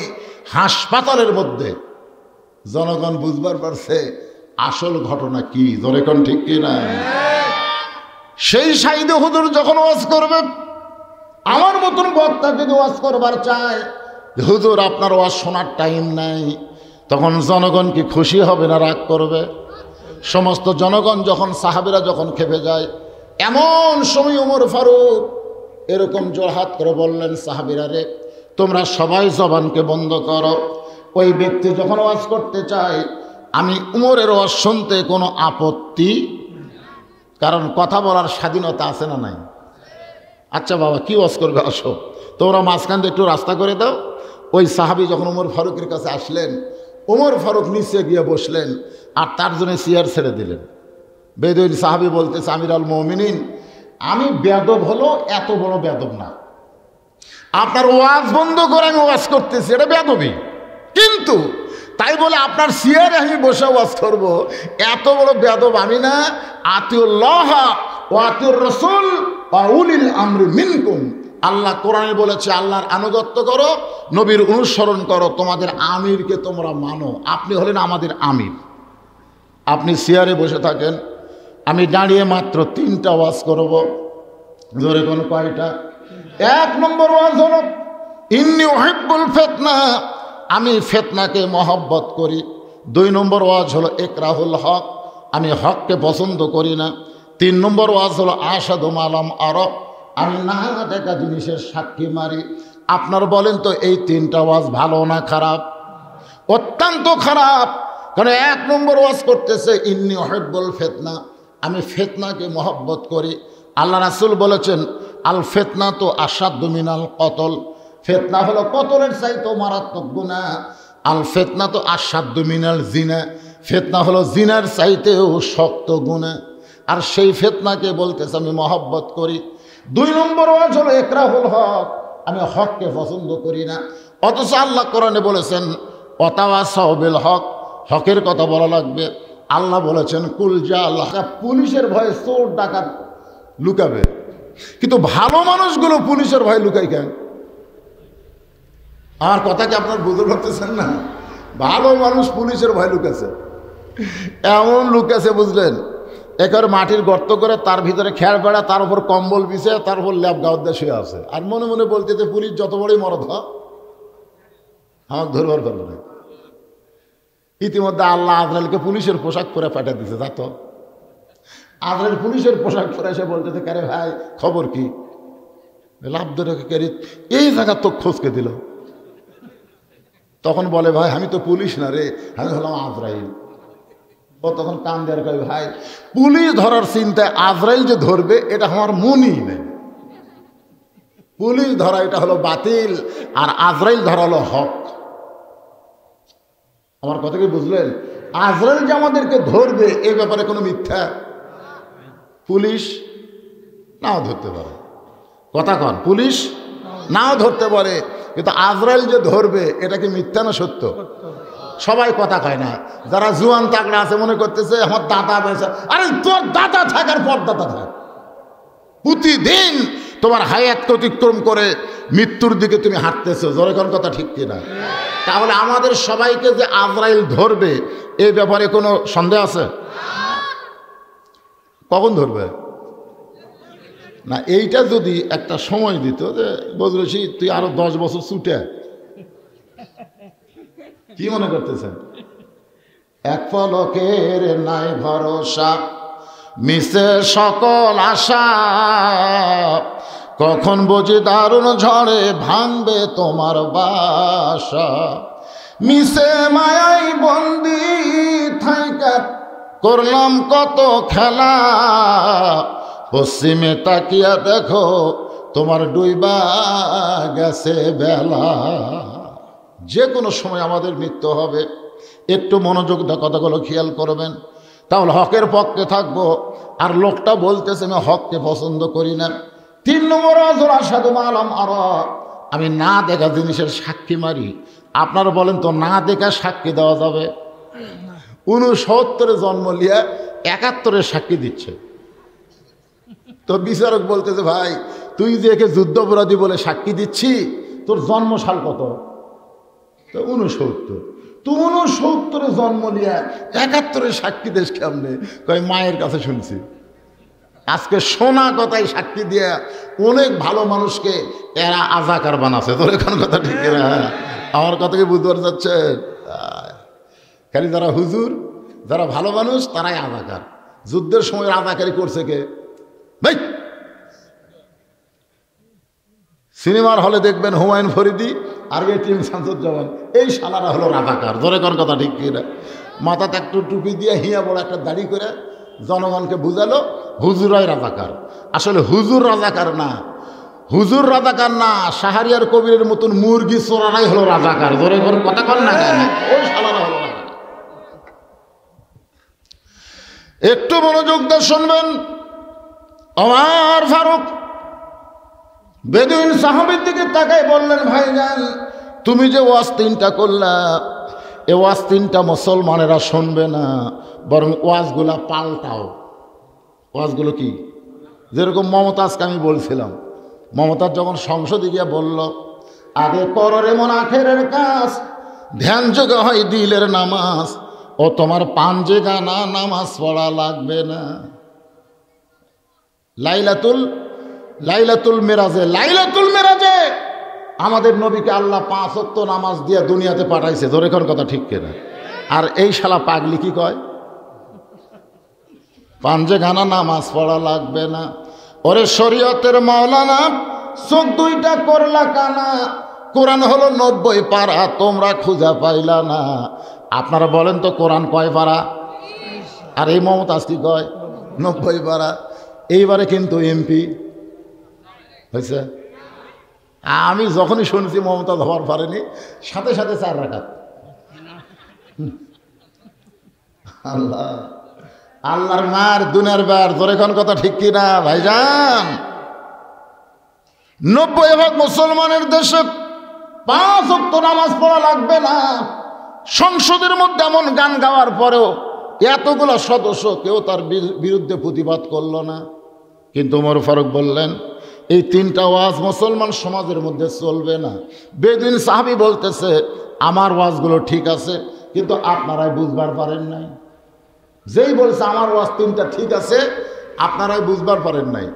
হাসপাতালের মধ্যে। জনগণ বুঝবার পারছে আসল ঘটনা কি। জোরে কোন ঠিক কি না? সেই সাইদে হুজুর যখন ওয়াজ করবে, আমার মতন বক্তা যদি ওয়াজ করবার চায়, হুজুর আপনার ওয়াজ শোনার টাইম নাই, তখন জনগণ কি খুশি হবে না রাগ করবে? সমস্ত জনগণ যখন, সাহাবীরা যখন খেপে যায়, এমন সময় ওমর ফারুক এরকম জোরহাত করে বললেন, সাহাবীরা রে, তোমরা সবাই জবানকে বন্ধ করো। ওই ব্যক্তি যখন ওয়াজ করতে চায়, আমি উমরের ওয়াজ শুনতে কোনো আপত্তি, কারণ কথা বলার স্বাধীনতা আছে না নাই? আচ্ছা বাবা, কি ওয়াজ করবে, আসো, তোমরা মাঝখান দিয়ে একটু রাস্তা করে দাও। ওই সাহাবী যখন ওমর ফারুকের কাছে আসলেন, ওমর ফারুক নিচে গিয়ে বসলেন আর তার জন্য চেয়ার ছেড়ে দিলেন। বেদুইন সাহাবী বলতেছে, আমিরুল মুমিনিন, আমি বেয়াদব হলো এত বড় বেয়াদব না, আপনার ওয়াজ বন্ধ করে আমি ওয়াজ করতেছি, এটা বেয়াদবি। কিন্তু তাই বলে আপনার চেয়ারে আমি বসে ওয়াজ করবো, এত বড় বেয়াদব আমি না। আতিউল্লাহ ওয়া আতিউর রাসূল ওয়া উলিল আমরি মিনকুম। আল্লাহ কোরআনে বলেছে, আল্লাহর আনুগত্য করো, নবীর অনুসরণ করো, তোমাদের আমিরকে তোমরা মানো। আপনি হলেন আমাদের আমির। আপনি চেয়ারে বসে থাকেন, আমি দাঁড়িয়ে মাত্র 3টা ওয়াজ করব। ধরে কোন কয়টা? 1 নম্বর ওয়াজ হলো, ইন্নী উহিব্বুল ফিতনা, আমি ফিতনাকে মহব্বত করি। 2 নম্বর ওয়াজ হলো ইকরাহুল হক, আমি হককে পছন্দ করি না। 3 নম্বর ওয়াজ হলো আশহাদু মালাম আরা, আমি না দেখা জিনিসের সাক্ষী মারি। আপনার বলেন তো এই 3টা ওয়াজ ভালো না খারাপ? অত্যন্ত খারাপ। কারণ 1 নম্বর ওয়াজ করতেছে, ইন্নী উহিব্বুল ফিতনা, আমি ফিতনাকে মহব্বত করি। আল্লাহ রাসূল বলেছেন, আল ফিতনা তো আশাদ্দু মিনাল কতল, ফিতনা হলো কতলের চাইতে মারাত্মক গুনাহ। আল ফিতনা তো আশাদ্দু মিনাল জিনা, ফিতনা হলো জিনার চাইতেও শক্ত গুনাহ, আর সেই ফিতনাকে বলতেছে আমি মহব্বত করি। 2 নম্বর ওয়াজ হলো ইকরাহুল হক, আমি হককে পছন্দ করি না। অথচ আল্লাহ কোরআনে বলেছেন ওয়াতাওয়াসাউ বিল হক, হকের কথা বলা লাগবে। আল্লাহ বলেছেন কুল জা আল্লাহ। পুলিশের ভয়ে চোর ডাকাত লুকাবে, কিন্তু ভালো মানুষগুলো পুলিশের ভয়ে লুকাই কেন? আমার কথা কি আপনার বুঝতে পারতেছেন না? ভালো মানুষ পুলিশের ভয় লুকাছে, এমন লুকাছে বুঝলেন, একেবারে মাটির গর্ত করে তার ভিতরে খেয়ার বেড়া, তার উপর কম্বল বিছে, তার উপর ল্যাব গাউদ্দা শুয়ে আছে, আর মনে মনে বলতেছে পুলিশ যত বড়ই মরদ আমাকে ধরবার পারবে না। ইতিমধ্যে আল্লাহ আজরাইলকে পুলিশের পোশাক পরে পাঠিয়ে দিছে। যা তো আজরাইল পুলিশের পোশাক পরে এসে বলতেছে কারে ভাই খবর কি? লাভ ধরে এই জায়গা তো খোঁজকে দিল। তখন বলে ভাই আমি তো পুলিশ না রে, আমি হলাম আজরাইল। ও তখন কান দেওয়ার কয় ভাই পুলিশ ধরার চিন্তায় আজরাইল যে ধরবে এটা আমার মনই নেই। পুলিশ ধরা এটা হলো বাতিল, আর আজরাইল ধরা হলো হক। আমার কথা কি বুঝলেন? আজরাইল যে আমাদেরকে ধরবে এ ব্যাপারে কোনো মিথ্যা পুলিশ নাও ধরতে পারে। কথা কন, পুলিশ নাও ধরতে পারে, কিন্তু আজরাইল যে ধরবে এটা কি মিথ্যা না সত্য? সবাই কথা কয় না। যারা জুয়ান তাগড়া আছে মনে করতেছে আমার দাদা বেঁচে, আরে তোর দাদা থাকার পর দাদা থাক, প্রতিদিন তোমার হায়াত অতিক্রম করে মৃত্যুর দিকে তুমি হাঁটতেছো। জোরে কোন কথা ঠিক কিনা? তাহলে আমাদের সবাইকে যে আজরাইল ধরবে এই ব্যাপারে কোনো সন্দেহ আছে? কখন ধরবে না? এইটা যদি একটা সময় দিত যে বজরসি তুই আরো 10 বছর ছুটে, কি মনে করতেছেন? এক পলকের নাই ভরসা, মিশে সকল আশা, কখন বুঝি দারুণ ঝড়ে ভাঙবে তোমার বাসা। মিশে মায়াই বন্দি থাইকা করলাম কত খেলা, পশ্চিমে তাকিয়া দেখো তোমার ডুইবা গেছে বেলা। যে কোনো সময় আমাদের মৃত্যু হবে, একটু মনোযোগ দিয়ে কথাগুলো খেয়াল করবেন, তাহলে হকের পক্ষে থাকবো। আর লোকটা বলতেছে আমি হককে পছন্দ করি না। 3 নম্বর আসাদু মালাম, আর আমি না দেখা জিনিসের সাক্ষী মারি। আপনারা বলেন তো না দেখা সাক্ষী দেওয়া যাবে? 69 জন্ম লিয়া 71 সাক্ষী দিচ্ছে। তো বিচারক বলতেছে ভাই তুই যে একে যুদ্ধাপরাধী বলে সাক্ষী দিচ্ছি, তোর জন্মসাল কত? তো 69। তো 69 জন্ম নিয়ে 71 সাক্ষী দেশ কেমনে? কয় মায়ের কাছে শুনছি। আজকে শোনা কথাই সাক্ষী দিয়ে অনেক ভালো মানুষকে এরা আজাকার বানাচ্ছে। তোর এখন কথা ঠিক না? আমার কথাকে বুঝতে পারা যাচ্ছে? খালি যারা হুজুর, যারা ভালো মানুষ তারাই আজাকার। যুদ্ধের সময় আজাকারি করছে কে? ভাই সিনেমার হলে দেখবেন হুমায়ুন ফরিদি আর টিম শামসুজ্জামান, এই শালারা হলো রাজাকার। ধরে কোন কথা ঠিক কিনা? মাথাতে একটু টুপি দিয়ে হিয়া বড় একটা দাড়ি করে জনগণকে বুঝালো হুজুরাই রাজাকার। আসলে হুজুর রাজাকার না, হুজুর রাজাকার না, শাহরিয়ার কবিরের মতন মুরগি চোরারাই হলো রাজাকার। ধরে কোন কথা কন না কেন? ওই শালারা হলো রাজাকার। একটু মনোযোগ দিয়ে শুনবেন। ওমর ফারুক বেদুইন সাহাবীর দিকে তাকাই বললেন ভাইজান তুমি যে ওয়াজ 3টা করলা, এ ওয়াজ 3টা মুসলমানেরা শুনবে না, বরং ওয়াজগুলা পাল্টাও। ওয়াজগুলো কি? যেরকম মমতাজকে আমি বলছিলাম, মমতাজ যখন সংসদে গিয়ে বলল আগে করো রে মন আখেরের কাজ, ধ্যান যোগে হয় দিলের নামাজ, ও তোমার পাঞ্জে গানা নামাজ পড়া লাগবে না। লাইলাতুল মেরাজে আমাদের নবীকে আল্লাহ 5 ওয়াক্ত নামাজ দিয়ে দুনিয়াতে পাঠাইছে। ধরে কোন কথা ঠিক কিনা? আর এই শালা পাগলি কি কয় পাঞ্জে গানা নামাজ পড়া লাগবে না। ওরে শরীয়তের মাওলানা চোখ 2টা করলা কানা, কোরআন হলো 90 পারা, তোমরা খুঁজা পাইলা না। আপনারা বলেন তো কোরআন কয় পারা? আর এই মমতাজ কি কয় 90 পারা। এইবারে কিন্তু এমপি হয়েছে। আমি যখনই শুনছি মমতাজ হওয়ার পারেনি, সাথে সাথে 4 রাকাত। আল্লাহ, আল্লাহর মার দুনিয়ার বার, জোরে কোন কথা ঠিক কিনা ভাইজান? 90% মুসলমানের দেশে 5 ওয়াক্ত নামাজ পড়া লাগবে না। সংসদের মধ্যে এমন গান গাওয়ার পরেও এতগুলো সদস্য কেউ তার বিরুদ্ধে প্রতিবাদ করল না। কিন্তু ওমর ফারুক বললেন, এই 3টা ওয়াজ মুসলমান সমাজের মধ্যে চলবে না। বেদুইন সাহাবী বলতেছে, আমার ওয়াজগুলো ঠিক আছে, কিন্তু আপনারাই বুঝবার পারেন নাই। যেই বলছে আমার ওয়াজ 3টা ঠিক আছে, আপনারাই বুঝবার পারেন নাই।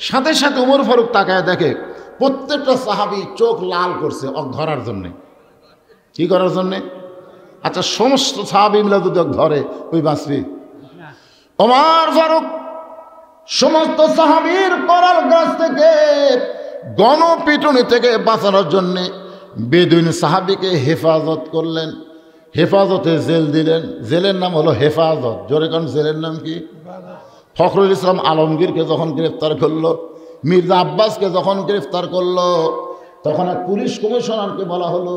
সাথে সাথে ওমর ফারুক তাকায় দেখে প্রত্যেকটা সাহাবী চোখ লাল করছে ধরার জন্যে। কি করার জন্যে? আচ্ছা, সমস্ত সাহাবী মিলে যদি ধরে ওই বাঁচবি? ওমর ফারুক সমস্ত সাহাবীর করাল গাছ থেকে গণপিটুনি থেকে বাঁচানোর জন্যে বেদুইন সাহাবীকে হেফাজত করলেন। হেফাজতে জেল দিলেন। জেলের নাম হলো হেফাজত। জোরে কোন জেলের নাম কি? ফখরুল ইসলাম আলমগীরকে যখন গ্রেফতার করলো, মির্জা আব্বাসকে যখন গ্রেফতার করলো, তখন এক পুলিশ কমিশনারকে বলা হলো,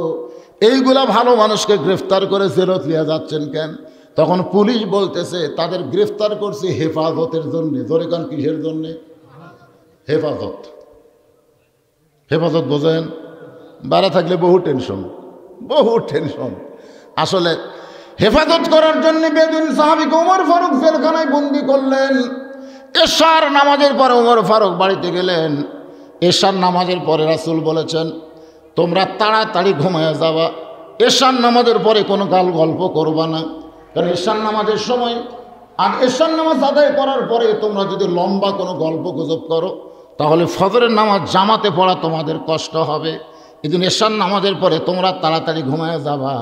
এইগুলা ভালো মানুষকে গ্রেফতার করে জেলত নিয়ে যাচ্ছেন কেন? তখন পুলিশ বলতেছে, তাদের গ্রেফতার করছে হেফাজতের জন্যে। জোরে কোন কিসের জন্যে? হেফাজত। হেফাজত বোঝেন? বাড়া থাকলে বহু টেনশন, বহু টেনশন। আসলে হেফাজত করার জন্য বেদুইন সাহাবীকে ওমর ফারুক জেলখানায় বন্দি করলেন। এশার নামাজের পরে ওমর ফারুক বাড়িতে গেলেন। এশার নামাজের পরে রাসূল বলেছেন, তোমরা তাড়াতাড়ি ঘুমায় যাবা। এশার নামাজের পরে কোনো গল্প করবা না, কারণ এশার নামাজের সময় আর এশার নামাজ আদায় করার পরে তোমরা যদি লম্বা কোনো গল্প গুজব করো, তাহলে ফজরের নামাজ জামাতে পড়া তোমাদের কষ্ট হবে। এই জন্য এশার নামাজের পরে তোমরা তাড়াতাড়ি ঘুমায় যাবা।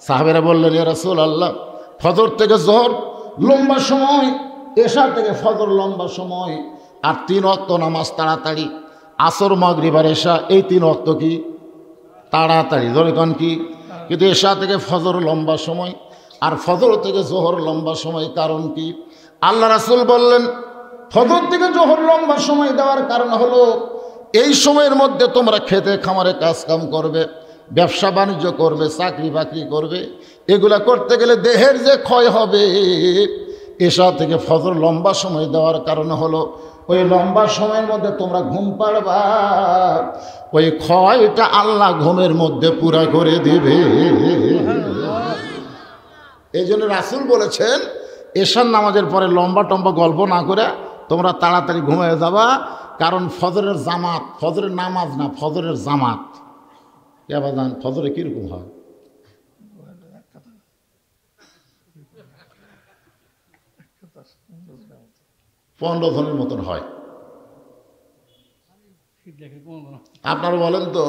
সাহাবেরা বললেন, ইয়া রাসূলুল্লাহ, ফজর থেকে জোহর লম্বা সময়, এশা থেকে ফজর লম্বা সময়, আর 3 ওয়াক্ত নামাজ তাড়াতাড়ি। আসর, মাগরিব আর এশা এই 3 ওয়াক্ত কি তাড়াতাড়ি? ধরে কোন কি? কিন্তু এশা থেকে ফজর লম্বা সময় আর ফজর থেকে জোহর লম্বা সময়। কারণ কি? আল্লাহ রাসূল বললেন, ফজর থেকে জোহর লম্বা সময় দেওয়ার কারণ হলো, এই সময়ের মধ্যে তোমরা খেতে খামারে কাজ কাম করবে, ব্যবসা বাণিজ্য করবে, চাকরি বাকরি করবে। এগুলা করতে গেলে দেহের যে ক্ষয় হবে, এশা থেকে ফজর লম্বা সময় দেওয়ার কারণ হলো, ওই লম্বা সময়ের মধ্যে তোমরা ঘুম পাড়বা, ওই ক্ষয়টা আল্লাহ ঘুমের মধ্যে পুরা করে দিবে। এই জন্য রাসূল বলেছেন, এশার নামাজের পরে লম্বা টম্বা গল্প না করে তোমরা তাড়াতাড়ি ঘুমিয়ে যাবা। কারণ ফজরের জামাত, ফজরের নামাজ না, ফজরের জামাত। এবার জান ফজরে কীরকম হয়? পনেরো ধনের মতন হয়। আপনারা বলেন তো,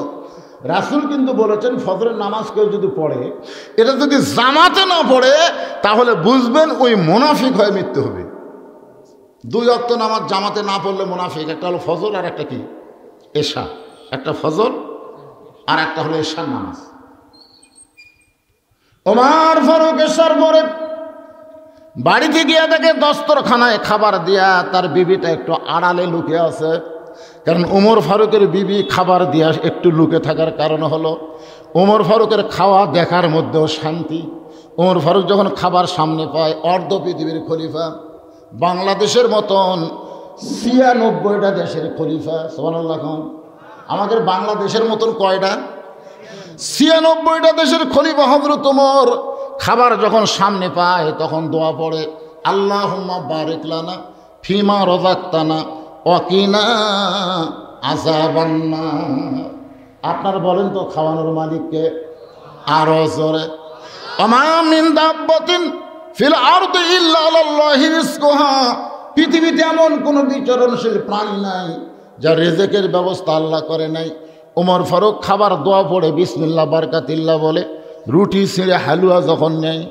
রাসূল কিন্তু বলেছেন ফজরের নামাজ কেউ যদি পড়ে, এটা যদি জামাতে না পড়ে, তাহলে বুঝবেন ওই মুনাফিক হয়ে মৃত্যু হবে। 2 ওয়াক্ত নামাজ জামাতে না পড়লে মুনাফিক। একটা হলো ফজর আর একটা কি এশা। একটা ফজর আর একটা হলো এশার নামাজ। ওমর ফারুক এশার পরে বাড়িতে গিয়ে দেখে দস্তরখানায় খাবার দিয়া তার বিবিটা একটু আড়ালে লুকিয়ে আছে। কারণ ওমর ফারুকের বিবি খাবার দিয়া একটু লুকে থাকার কারণ হলো, ওমর ফারুকের খাওয়া দেখার মধ্যেও শান্তি। ওমর ফারুক যখন খাবার সামনে পায়, অর্ধ পৃথিবীর খলিফা, বাংলাদেশের মতন 96টা দেশের খলিফা, সুবহানাল্লাহ। আমাদের বাংলাদেশের মতন কয়টা? 96টা দেশের খলিফা হযরত ওমর খাবার যখন সামনে পায়, তখন দোয়া পড়ে, আল্লাহুম্মা বারিক লানা ফিমা রাযাকতানা ওয়া কিনা আযাবান্নার। আপনারা বলেন তো, খাওয়ানোর মালিককে? আরো জোরে। ওমা মিন দাব্বাতিন ফিল আরদি ইল্লা আলাল্লাহি রিজকুহা। পৃথিবীতে এমন কোনো বিচরণশীল প্রাণী নাই যার রিজেকের ব্যবস্থা আল্লাহ করে নাই। ওমর ফারুক খাবার দোয়া পড়ে বিসমিল্লাহ বারকাতিল্লাহ বলে রুটি ছিঁড়ে হালুয়া যখন নেয়,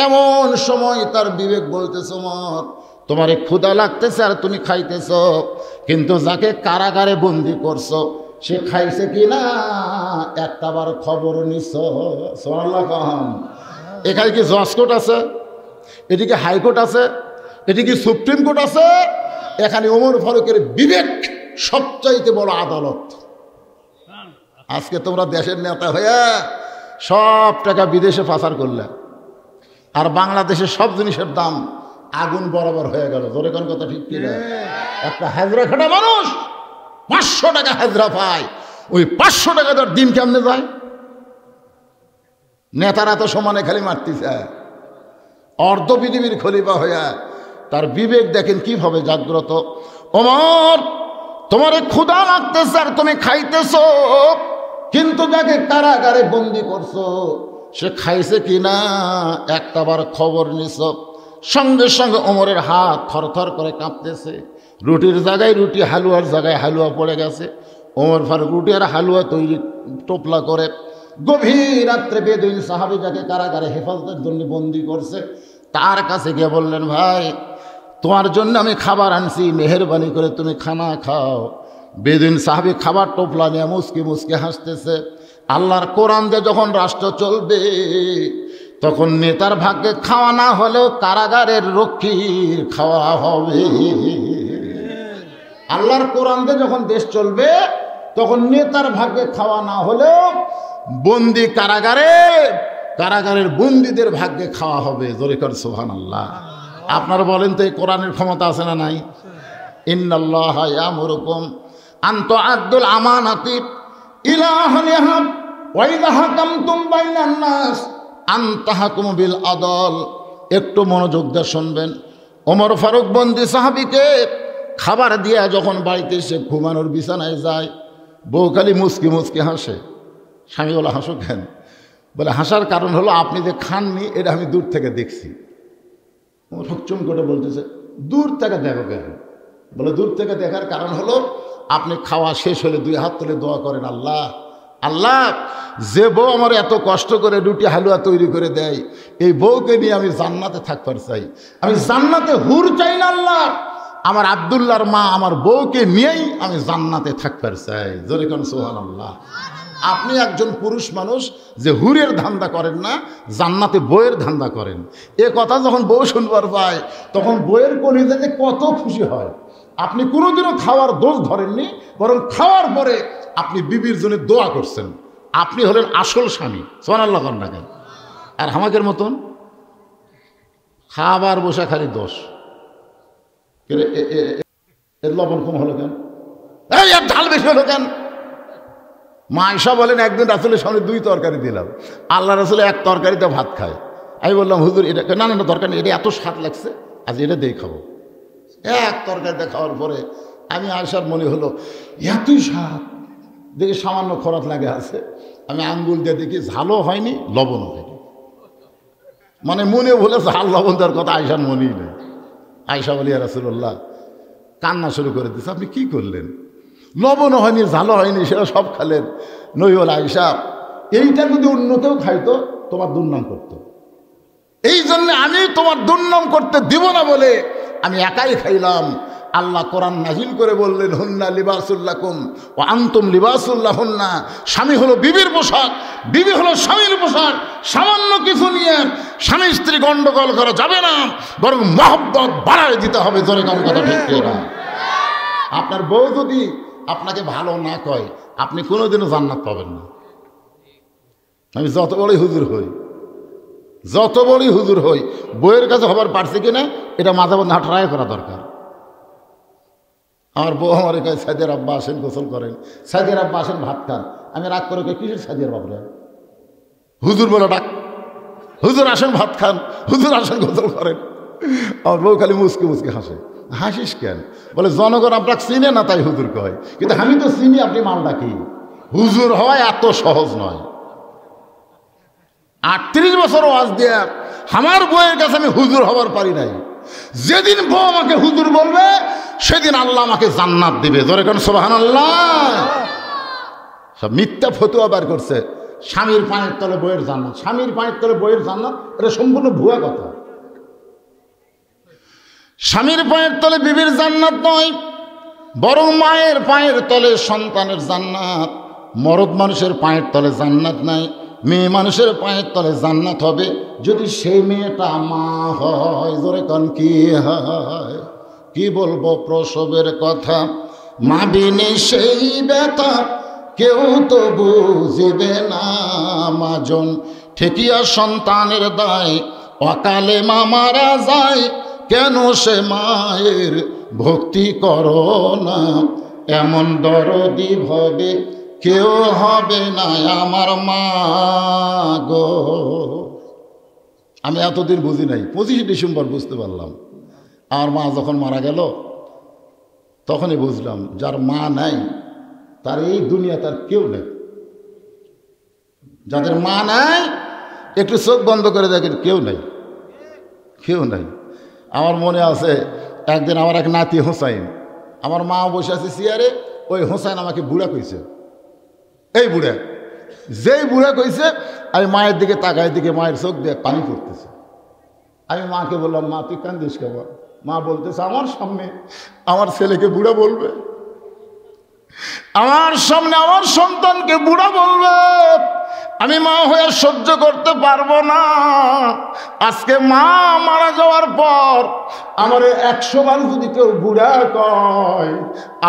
এমন সময় তার বিবেক বলতেছে, ওমর তোমার ক্ষুধা লাগতেছে আর তুমি খাইতেছ, কিন্তু যাকে কারাগারে বন্দি করছো সে খাইছে কি না একটাবার খবর নিছ? সুবহানাল্লাহ। এখানে কি জজ কোর্ট আছে? এদিকে হাইকোর্ট আছে? এদিকে সুপ্রিম কোর্ট আছে? এখানে ওমর ফারুকের বিবেক সবচাইতে বড় আদালত। আজকে তোমরা দেশের নেতা হয়ে সব টাকা বিদেশে পাচার করলে, আর বাংলাদেশের সব জিনিসের দাম আগুন বরাবর হয়ে গেল। জোরে কোন কথা ঠিক কিনা? একটা হাজরা খাটা মানুষ 500 টাকা হাজরা পায়, ওই 500 টাকা তার দিন কেমনে যায়? নেতারা তো সমানে খালি মারতেছে, অর্ধ পৃথিবীর খলিফা হইয়া তার বিবেক দেখেন কিভাবে জাগ্রত। ওমর, তোমার ক্ষুধা লাগতেছে আর তুমি খাইতেছো, কিন্তু যাকে কারাগারে বন্দি করছো সে খাইছে কিনা একটাবার খবর নিছ? সঙ্গে সঙ্গে ওমরের হাত থরথর করে কাঁপতেছে। রুটির জায়গায় রুটি, হালুয়ার জায়গায় হালুয়া পড়ে গেছে। ওমর ফারুক রুটি আর হালুয়া তৈরি টোপলা করে গভীর রাত্রে বেদুইন সাহাবী যাকে কারাগারে হেফাজতের জন্য বন্দি করছে তার কাছে গিয়ে বললেন, ভাই তোমার জন্য আমি খাবার আনছি, মেহেরবানি করে তুমি খানা খাও। বেদুইন সাহাবী খাবার টোপলা নিয়ে মুসকি মুসকি হাসতেছে। আল্লাহর কোরআন দিয়ে যখন রাষ্ট্র চলবে তখন নেতার ভাগ্যে খাওয়া না হলেও কারাগারের রক্ষীর খাওয়া হবে। আল্লাহর কোরআন দিয়ে যখন দেশ চলবে তখন নেতার ভাগ্যে খাওয়া না হলেও বন্দি কারাগারের বন্দীদের ভাগ্যে খাওয়া হবে। জোরে কর সুবহানাল্লাহ। আপনারা বলেন তো এই কোরআনের ক্ষমতা আছে না নাই? ইন্নাল্লাহা ইয়ামুরুকুম আন তুআদ্দুল আমানাতি ইলা আহলিহা ওয়া ইযা হাকামতুম বাইনান নাস আন তাহকুমু বিল আদল। একটু মনোযোগ দিয়ে শুনবেন। ওমর ফারুক বন্দি সাহাবীকে খাবার দিয়া যখন বাড়িতে এসে ঘুমানোর বিছানায় যায়, বউ খালি মুসকি মুসকি হাসে। স্বামী বলে, হাসো কেন? বলে, হাসার কারণ হলো আপনি যে খাননি এটা আমি দূর থেকে দেখছি। চুম করে বলতেছে, দূর থেকে দেখো কেন? বলে, দূর থেকে দেখার কারণ হলো আপনি খাওয়া শেষ হলে 2 হাত তুলে দোয়া করেন, আল্লাহ আল্লাহ, যে বউ আমার এত কষ্ট করে রুটি হালুয়া তৈরি করে দেয়, এই বউকে নিয়ে আমি জান্নাতে থাকবার চাই। আমি জান্নাতে হুর চাই না আল্লাহ, আমার আব্দুল্লাহর মা আমার বউকে নিয়েই আমি জান্নাতে থাকবার চাই। জোরে কোন সুবহানাল্লাহ। আপনি একজন পুরুষ মানুষ যে হুরের ধান্দা করেন না, জান্নাতে বইয়ের ধান্দা করেন। এ কথা যখন বউ শুনবার পায় তখন বইয়ের কলিজাতে কত খুশি হয়। আপনি কোনোদিনও খাওয়ার দোষ ধরেননি, বরং খাওয়ার পরে আপনি বিবির জন্য দোয়া করছেন। আপনি হলেন আসল স্বামী। সুবহানাল্লাহ করেন না কেন? আর আমাদের মতন খাবার বসা খালি দোষ। এর লবণ কম হলো কেন? এই আর ঝাল বেশি হলো কেন? মা আয়েশা বলেন, একদিন রাসূলের সামনে 2 তরকারি দিলাম, আল্লাহ রাসূল 1 তরকারিতে ভাত খায়। আমি বললাম, হুজুর এটা না না তরকারি এটা এত স্বাদ লাগছে, আজ এটা দিয়ে খাবো। 1 তরকারিতে খাওয়ার পরে আমি আয়েশার মনে হলো এতই স্বাদ, দেখি সামান্য খরাত লাগে আছে। আমি আঙ্গুল দিয়ে দেখি ঝালও হয়নি লবণও হয়নি। মানে মনে বলে ঝাল লবণ দেওয়ার কথা আয়েশার মনেই নেই। আয়েশা বলি, ইয়া রাসূলুল্লাহ, কান্না শুরু করে দিচ্ছে, আপনি কি করলেন? লবণও হয়নি ঝালও হয়নি, সেটা সব খালেন। নবী বলে, আয়েশা এইটা যদি অন্য কেউ খাইতো তোমার দুর্নাম করতো, এই জন্য আমি তোমার দুর্নাম করতে দিব না বলে আমি একাই খাইলাম। আল্লাহ কোরআন নাজিল করে বললেন, হুন্না লিবাসুল লাকুম ওয়া আনতুম লিবাসুল লাহুন্না। স্বামী হলো বিবির পোশাক, বিবি হলো স্বামীর পোশাক। সামান্য কিছু নিয়ে স্বামী স্ত্রী গন্ডগোল করা যাবে না, বরং মহব্বত বাড়ায় দিতে হবে। জোরে কোন কথা ঠিক না? আপনার বউ যদি আপনাকে ভালো না কয়, আপনি কোনোদিনও জান্নাত পাবেন না। আমি যত বড়ই হুজুর হই, বইয়ের কাছে হবার পারছি কিনা এটা মাঝে মধ্যে ট্রাই করা দরকার। আমার বউ আমার কাছে, সাইদের আব্বা আসেন গোসল করেন, সাইদের আব্বা আসেন ভাত খান। আমি রাগ করে কিসের সাইদের বাবরা? হুজুর বলে ডাক, হুজুর আসেন ভাত খান, হুজুর আসেন গোসল করেন। আমার বউ খালি মুসকে মুসকে হাসে। হাসিস কেন? বলে, জনগণ আপনাকে চিনে না তাই হুজুর কয়, কিন্তু আমি তো চিনি আপনি মাল ডাকি। হুজুর হওয়া এত সহজ নয়। 38 বছর ওয়াজ দেয়া আমার বউয়ের কাছে আমি হুজুর হবার পারি নাই। যেদিন বউ আমাকে হুজুর বলবে সেদিন আল্লাহ আমাকে জান্নাত দিবে। জোরে কোন সুবহানাল্লাহ। সব মিথ্যা ফতুয়া বার করছে, স্বামীর পায়ের তলে বইয়ের জান্নাত, স্বামীর পায়ের তলে বইয়ের জান্নাত। এটা সম্পূর্ণ ভুয়া কথা। স্বামীর পায়ের তলে বিবির জান্নাত নয়, বরং মায়ের পায়ের তলে সন্তানের জান্নাত। মরদ মানুষের পায়ের তলে জান্নাত নাই, মেয়ে মানুষের পায়ের তলে জান্নাত হবে যদি সেই মেয়েটা মা হয়। জোরে কোন কি হয়? কি বলবো প্রসবের কথা, মা বিনে সেই ব্যথা কেউ তো বুঝিবে না। মাজন ঠেকিয়া সন্তানের দায় অকালে মা মারা যায়, কেন সে মায়ের ভক্তি করো না, এমন দরদি ভবে কেউ হবে না আমার মা গো। আমি এতদিন বুঝি নাই, 25 ডিসেম্বর বুঝতে পারলাম। আমার মা যখন মারা গেল তখনই বুঝলাম যার মা নাই তার এই দুনিয়া তার কেউ নেই। যাদের মা নাই একটু চোখ বন্ধ করে দেখেন, কেউ নাই, কেউ নাই। আমার মনে আছে একদিন আমার এক নাতি হোসাইন, আমার মা বসে আছে চেয়ারে, ওই হোসাইন আমাকে বুড়া কইছে, এই বুড়া, যেই বুড়া কইছে আমি মায়ের দিকে তাকাই, দিকে মায়ের চোখ দিয়ে পানি পড়তেছে। আমি মাকে বললাম, মা তুই কান্দিস কেন? মা বলতেছে, আমার সামনে আমার ছেলেকে বুড়া বলবে, আমার সামনে আমার সন্তানকে বুড়া বলবে, আমি মা হয়ে সহ্য করতে পারবো না। আজকে মা মারা যাওয়ার পর আমার 100 বার যদি কেউ বুড়া কয়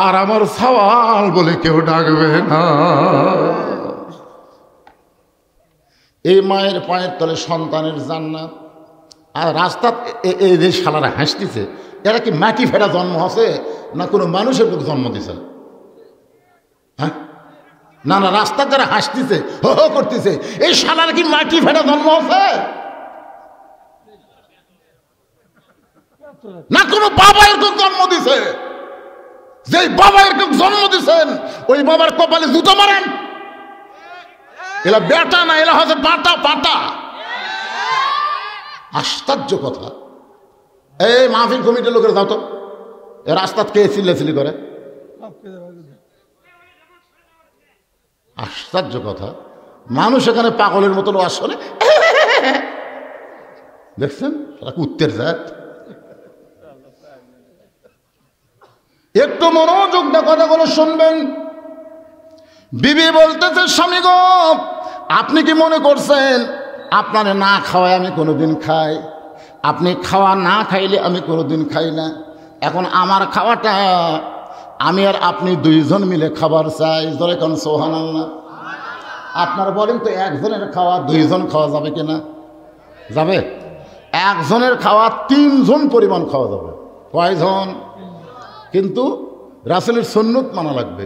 আর আমার সওয়াল বলে কেউ ডাকবে না। এই মায়ের পায়ের তলে সন্তানের জান্নাত। আর রাস্তা এই যে শালারা হাসতেছে, এরা কি মাটি ফেরা জন্ম আছে না কোনো মানুষের বুক জন্ম দিছে? হ্যাঁ, না না, রাস্তা যারা হাসতেছে, হো হো করতেছে, এই শালার কি মাটি ফেরা জন্ম আছে না কোনো বাবা এরকম জন্ম দিছে? যে বাবা এরকম জন্ম দিছেন ওই বাবার কপালে জুতো মারেন। এলা বেটা না, এলা হচ্ছে পাটা পাটা। আশ্চর্য কথা। এই মাহফিল কমিটির লোকের যাও তো, এ রাস্তাত কে চিল্লাচিল্লি করে? আশ্চর্য কথা, মানুষ এখানে পাগলের মতন আসলে দেখছেন, উত্তর জাত। একটু মনোযোগ দিয়ে কথাগুলো শুনবেন। বিবি বলতেছে, স্বামী গো, আপনি কি মনে করছেন আপনারে না খাওয়ায় আমি কোনোদিন খাই? আপনি খাওয়া না খাইলে আমি কোনোদিন খাই না। এখন আমার খাওয়াটা আমি আর আপনি দুইজন মিলে খাবার চাই। ধরে কোন সুবহানাল্লাহ। আপনারা বলেন তো, একজনের খাওয়া দুইজন খাওয়া যাবে কিনা? যাবে। একজনের খাওয়া 3 জন পরিমাণ খাওয়া যাবে। কয়জন? কিন্তু রাসূলের সুন্নত মানা লাগবে।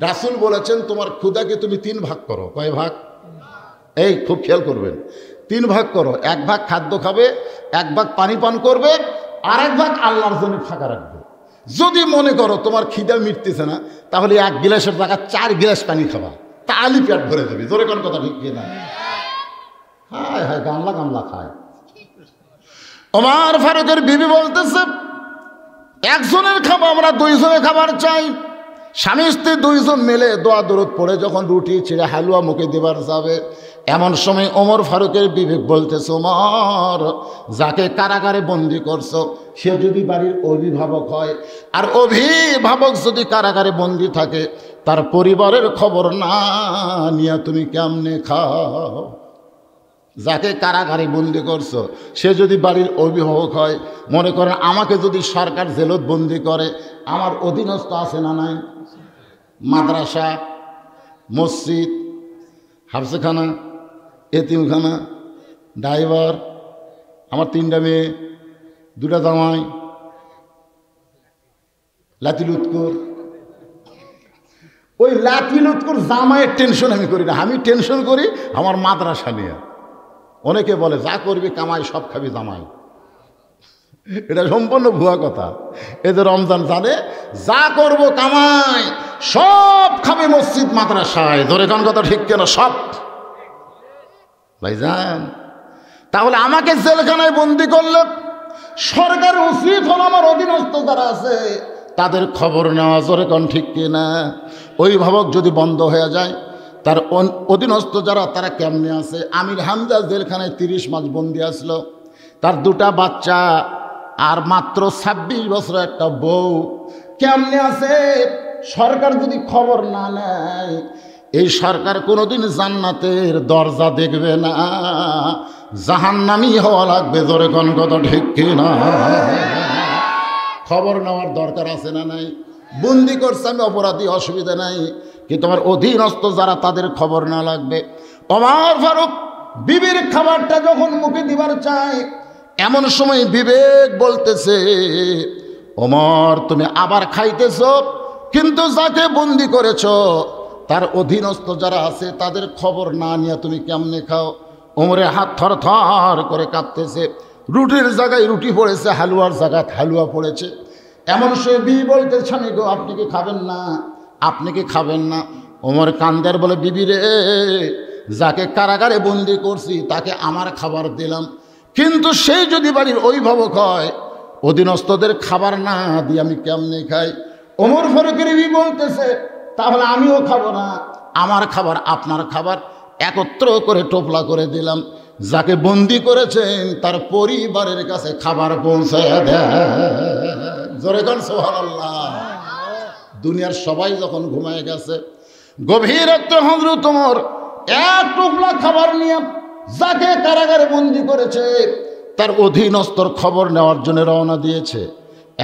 রাসূল বলেছেন তোমার ক্ষুধাকে তুমি 3 ভাগ করো। কয় ভাগ? এই খুব খেয়াল করবেন, 3 ভাগ করো। 1 ভাগ খাদ্য খাবে, 1 ভাগ পানি পান করবে, আর 1 ভাগ আল্লাহর জন্য ফাঁকা রাখবে। যদি মনে করো তোমার খিদা মিটতেছে না, তাহলে 1 গিলাসের জায়গায় 4 গিলাস পানি খাবা, তাহলে পেট ভরে যাবে। জোরে কোন কথা ঠিক কিনা? হায় হায়, গামলা গামলা খায়। ওমর ফারুকের বিবি বলতেছে, একজনের খাবার আমরা 2 জনের খাবার চাই। স্বামী স্ত্রী 2 জন মিলে দোয়া দরুদ পড়ে যখন রুটি ছিঁড়ে হালুয়া মুখে দেবার যাবে, এমন সময় ওমর ফারুকের বিবেক বলতেছে, ওমর, যাকে কারাগারে বন্দি করছো সে যদি বাড়ির অভিভাবক হয়, আর অভিভাবক যদি কারাগারে বন্দি থাকে, তার পরিবারের খবর না নিয়ে তুমি কেমনে খাও? যাকে কারাগারে বন্দি করছো সে যদি বাড়ির অভিভাবক হয়, মনে করেন আমাকে যদি সরকার জেলত বন্দি করে, আমার অধীনস্থ আছে না নাই? মাদ্রাসা, মসজিদ, হাফসেখানা, এতিমখানা, ড্রাইভার, আমার 3টা মেয়ে, 2টা জামাই, লাতিলুৎকুর। ওই লাতিলুৎকুর জামাইয়ের টেনশন আমি করি না, আমি টেনশন করি আমার মাদ্রাসা নিয়ে। অনেকে বলে যা করবি কামাই সব খাবি জামাই। এটা সম্পূর্ণ ভুয়া কথা। এদের রমজান জানে যা করব কামাই সব খাবে মসজিদ মাদ্রাসায়। ধরে কোন কথা ঠিক কেন? সব ভাইজান। তাহলে আমাকে জেলখানায় বন্দি করলে সরকার উচিত হল আমার অধীনস্থ যারা আছে তাদের খবর নেওয়া। জোরে কোন ঠিক কিনা? অভিভাবক যদি বন্ধ হয়ে যায়, তার অধীনস্থ যারা তারা কেমনে আছে? আমির হামজা জেলখানায় 30 মাস বন্দি আসলো, তার 2টা বাচ্চা আর মাত্র 26 বছর একটা বউ। কেমনে আছে? সরকার যদি খবর না নেয়, এই সরকার কোনোদিন জান্নাতের দরজা দেখবে না, জাহান্নামী হওয়া লাগবে। জোরে কোন কথা ঠিক কিনা? খবর নেওয়ার দরকার আছে না নাই? বন্দি করছে আমি অপরাধী, অসুবিধা নাই, কিন্তু আমার অধীনস্থ যারা তাদের খবর না লাগবে। ওমর ফারুক বিবির খাবারটা যখন মুখে দিবার চায়, এমন সময় বিবেক বলতেছে, ওমর তুমি আবার খাইতেছ, কিন্তু যাকে বন্দি করেছ তার অধীনস্থ যারা আছে তাদের খবর না নিয়ে তুমি কেমনে খাও? ওমরের হাত থর থর করে কাঁপতেছে। রুটির জায়গায় রুটি পড়েছে, হালুয়ার জায়গায় হালুয়া পড়েছে। এমন সময় বিবি বলতে, স্বামী গো আপনি কি খাবেন না? আপনি কি খাবেন না? ওমর কান্দার বলে, বিবি রে, যাকে কারাগারে বন্দি করছি তাকে আমার খাবার দিলাম, কিন্তু সেই যদি বাড়ির অভিভাবক হয়, অধীনস্থদের খাবার না দিয়ে আমি কেমনে খাই? ওমর ফারুকের বিবি বলতেছে, তাহলে আমিও খাবো না, আমার খাবার আপনার খাবার একত্র করে টোপলা করে দিলাম। যাকে বন্দি করেছেন তার পরিবারের কাছে খাবার পৌঁছায় দেয়। জোরে গান সুবহানাল্লাহ। দুনিয়ার সবাই যখন ঘুমায় গেছে, গভীর রাত্রে হযরত ওমর এক টোপলা খাবার নিয়ে যাকে কারাগারে বন্দি করেছে তার অধীনস্থর খবর নেওয়ার জন্য রওনা দিয়েছে।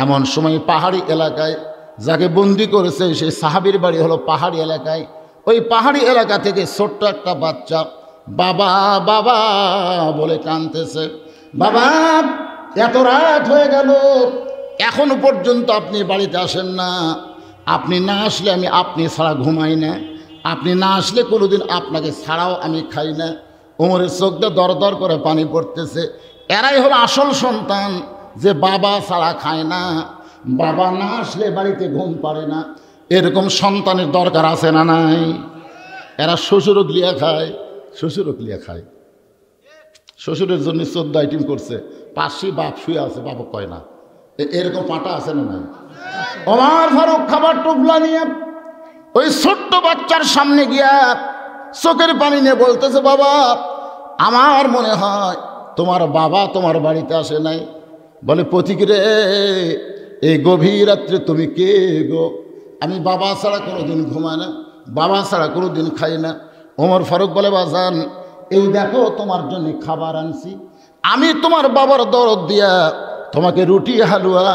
এমন সময় পাহাড়ি এলাকায় যাকে বন্দি করেছে সেই সাহাবীর বাড়ি হলো পাহাড়ি এলাকায়। ওই পাহাড়ি এলাকা থেকে ছোট্ট একটা বাচ্চা বাবা বাবা বলে কাঁদতেছে। বাবা, এত রাত হয়ে গেল, এখনো পর্যন্ত আপনি বাড়িতে আসেন না। আপনি না আসলে আমি আপনি ছাড়া ঘুমাই না, আপনি না আসলে কোনোদিন আপনাকে ছাড়াও আমি খাই না। ওমরের চোখ দিয়ে দর দর করে পানি পড়তেছে। এরাই হলো আসল সন্তান যে বাবা ছাড়া খায় না, বাবা না আসলে বাড়িতে ঘুম পারে না। এরকম সন্তানের দরকার আছে না নাই? এরা শ্বশুরও গলিয়া খায়, শ্বশুরও গলিয়া খায়। শ্বশুরের জন্য 14 আইটেম করছে, পাশে বাপ শুয়ে আছে, বাবা কয় না। এরকম পাটা আছে না নাই? ওমর ফারুক খাবার টুকলা নিয়ে ওই ছোট্ট বাচ্চার সামনে গিয়া চোখের পানি নিয়ে বলতেছে, বাবা আমার মনে হয় তোমার বাবা তোমার বাড়িতে আসে নাই। বলে, পথিক রে, এই গভীর রাত্রে তুমি কে গো? আমি বাবা ছাড়া কোনোদিন ঘুমাই না, বাবা ছাড়া কোনোদিন খাই না। ওমর ফারুক বলে, বাজান এই দেখো তোমার জন্য খাবার আনছি, আমি তোমার বাবার দরদ দিয়া তোমাকে রুটি হালুয়া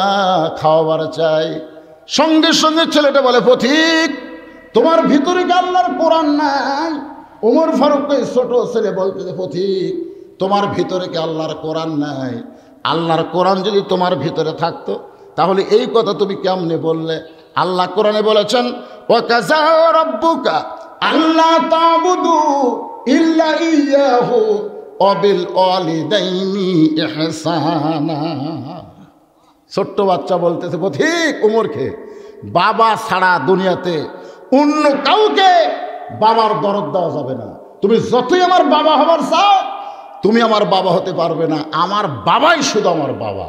খাওয়াবার চাই। সঙ্গে সঙ্গে ছেলেটা বলে, পথিক তোমার ভিতরে কি আল্লাহর কোরআন নাই? ওমর ফারুককে ছোট ছেলে বলতেছে, পথিক তোমার ভিতরে কি আল্লাহর কোরআন নাই? আল্লাহর কোরআন যদি তোমার ভিতরে থাকতো তাহলে এই কথা তুমি কেমনে বললে? আল্লাহ কোরআনে বলেছেন, ওয়াকাযা রাব্বুকা আল্লা তা'বুদু ইল্লা ইয়্যাহু ওয়া বিল ওয়ালিদাইনি ইহসানা। ছোট্ট বাচ্চা বলতেছে, পথিক ওমরকে, বাবা ছাড়া দুনিয়াতে অন্য কাউকে বাবার দরদ দেওয়া যাবে না। তুমি যতই আমার বাবা হবার চাও, তুমি আমার বাবা হতে পারবে না। আমার বাবাই শুধু আমার বাবা।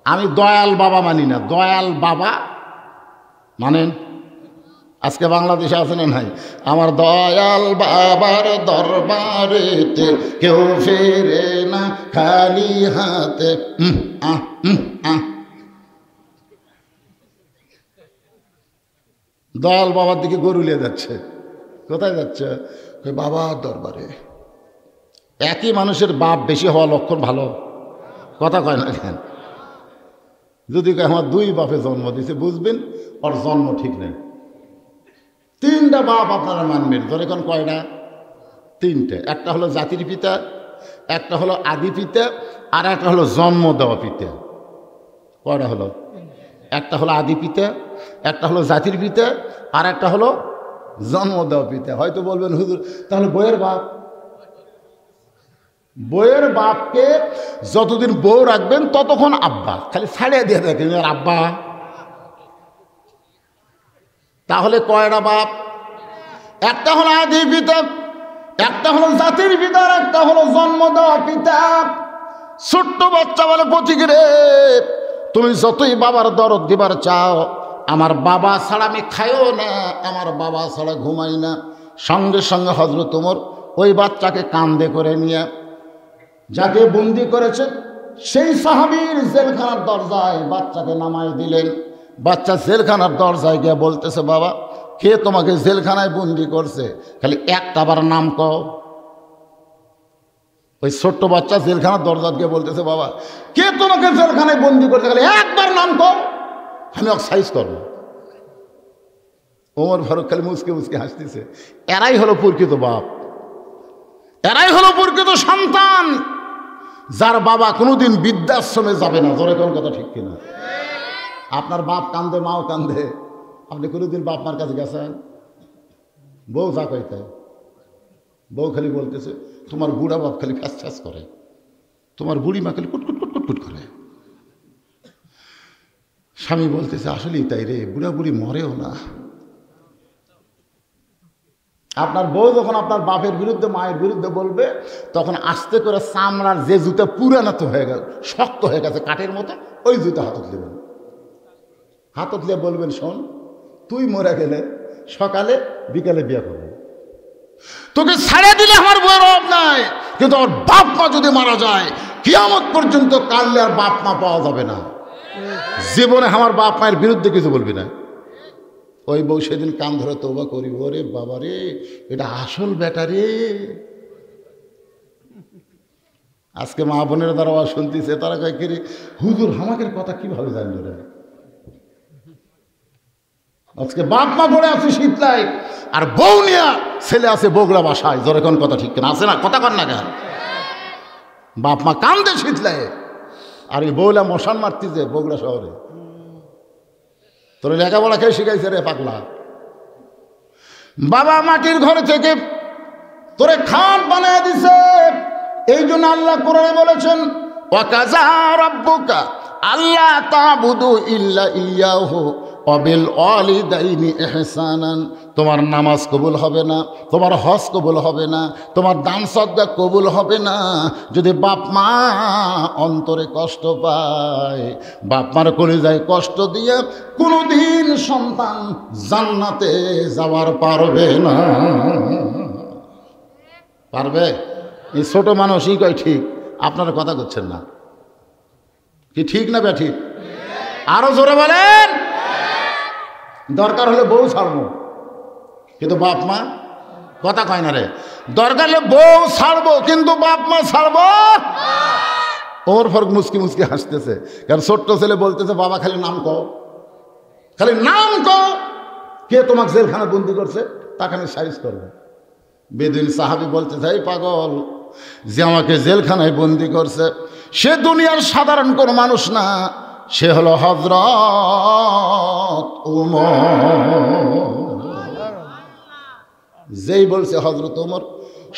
আমি দয়াল বাবা মানি না। দয়াল বাবা মানেন? আজকে বাংলাদেশে আছে না নাই? আমার দয়াল বাবার দরবারেতে কেউ ফেরে না খালি হাতে। দয়াল বাবার দিকে গরুলিয়ে যাচ্ছে। কোথায় যাচ্ছে? বাবার দরবারে। একই মানুষের বাপ বেশি হওয়া লক্ষণ ভালো? কথা কয় না কেন? যদি আমার 2 বাপে জন্ম দিয়েছে, বুঝবেন ওর জন্ম ঠিক নেই। 3টা বাপ আপনারা মানবেন। ধরে কোন কয়টা? 3টে। একটা হলো জাতির পিতা, একটা হলো আদি পিতা, আর একটা হলো জন্ম দেওয়া পিতা। কয়টা হলো? একটা হলো আদি পিতা, একটা হলো জাতির পিতা, আর একটা হলো জন্ম দেওয়া পিতা। হয়তো বলবেন, হুজুর তাহলে বইয়ের বাপ? বইয়ের বাপকে যতদিন বউ রাখবেন ততক্ষণ আব্বা, খালি ছাড়িয়ে দিয়ে দেখেন আব্বা। তাহলে কয়টা বাপ? একটা হলো আদি পিতা, একটা হলো জাতির পিতা, আর একটা হলো জন্ম দেওয়া পিতা। ছোট্ট বাচ্চা বলে, পথিক রে, তুমি যতই বাবার দরদ দিবার চাও, আমার বাবা ছাড়া আমি খাইও না, আমার বাবা ছাড়া ঘুমাই না। সঙ্গে সঙ্গে হযরত ওমর ওই বাচ্চাকে কাঁধে করে নিয়ে যাকে বন্দি করেছে সেই সাহাবীর জেলখানার দরজায় বাচ্চাকে নামায় দিলেন। বাচ্চা জেলখানার দরজায় গিয়ে বলতেছে, বাবা কে তোমাকে জেলখানায় বন্দি করছে? খালি একটা বার নাম কও। ওই ছোট্ট বাচ্চা জেলখানার দরজা গিয়ে বলতেছে, বাবা কে তোমাকে জেলখানায় বন্দি করছে? খালি একবার নাম কও, আমি সাইজ করবো। ওমর ফারুক খালি মুচকে মুচকে হাসতেছে। এরাই হলো প্রকৃত বাপ, এরাই হলো প্রকৃত সন্তান, যার বাবা কোনোদিন বৃদ্ধাশ্রমে যাবে না, জোরে কোন কথা ঠিক কিনা? আপনার বাপ কান্দে, মাও কান্দে, আপনি কোনোদিন বাপ মার কাছে গেছেন? বউ যা কইতে, বউ খালি বলতেছে তোমার বুড়া বাপ খালি ফ্যাস ফ্যাস করে, তোমার বুড়ি মা খালি কুটকুট কুটকুট কুট করে। স্বামী বলতেছে আসলেই তাই রে, বুড়া বুড়ি মরেও না। আপনার বউ যখন আপনার বাপের বিরুদ্ধে মায়ের বিরুদ্ধে বলবে, তখন আস্তে করে চামড়ার যে জুতা পুরানো তো হয়ে গেল, শক্ত হয়ে গেছে কাঠের মতো, ওই জুতা হাতত নেবেন, হাতত নিয়ে বলবেন শোন, তুই মরে গেলে সকালে বিকালে বিয়ে করবে, তোকে ছেড়ে দিলে আমার বউয়ের অভাব নাই, কিন্তু আমার বাপ মা যদি মারা যায় কিয়ামত পর্যন্ত কাঁদলে আর বাপ মা পাওয়া যাবে না। জীবনে আমার বাপ মায়ের বিরুদ্ধে কিছু বলবি না। ওই বউ সেদিন কান ধরে তওবা করি, ওরে বাবা রে, এটা আসল বেটা রে। আজকে মা বোনের দ্বারা শুনতেছে, তারা কয় কে রে হুজুর আমাদের কথা কিভাবে জানল রে? আজকে বাপ মা পড়ে আছে শীতলায়, আর বউ নিয়া ছেলে আছে বগুড়া বাসায়, জোরে কোন কথা ঠিক কিনা? আছে না? কথা কর না কেন? বাপ মা কান্দে শীতলায়, আর এই বউলা মশান মারতেছে বগুড়া শহরে। তোর লেখাপড়া কে শিখাইছে রে পাগলা? বাবা মাটির ঘরে থেকে তোরে খাট বানায় দিছে। এই জন্য আল্লাহ কোরআনে বলেছেন ওয়াকাযা রাব্বুকা আল্লা তা'বুদু ইল্লা ইয়াহু ওয়া বিল ওয়ালিদাইনি ইহসানান। তোমার নামাজ কবুল হবে না, তোমার হজ কবুল হবে না, তোমার দান সদকা কবুল হবে না যদি বাপ মা অন্তরে কষ্ট পায়। বাপ মার কলিজায় কষ্ট দিয়ে কোনোদিন সন্তান জান্নাতে যাওয়ার পারবে না। পারবে? এই ছোট মানুষই কয় ঠিক, আপনারা কথা করছেন না। কি ঠিক না বে ঠিক? আরো জোরে বলেন। দরকার হলে বউ ছাড়বো, কিন্তু বাপ মা কথা কয় না রে। দরকার হলে বউ ছাড়বো, কিন্তু বাপ মা ছাড়বো। ওর ফরক মুসকি মুসকি হাসতেছে, কারণ ছোট্ট ছেলে বলতেছে বাবা খালি নাম কও, খালি নাম কও, কে তোমাকে জেলখানা বন্দি করছে তাকে আমি সাইজ করবো। বেদুইন সাহাবী বলতেছে এই পাগল, যে আমাকে জেলখানায় বন্দি করছে সে দুনিয়ার সাধারণ কোনো মানুষ না, সে হলো হযরত ওমর। যেই বলছে হযরত ওমর,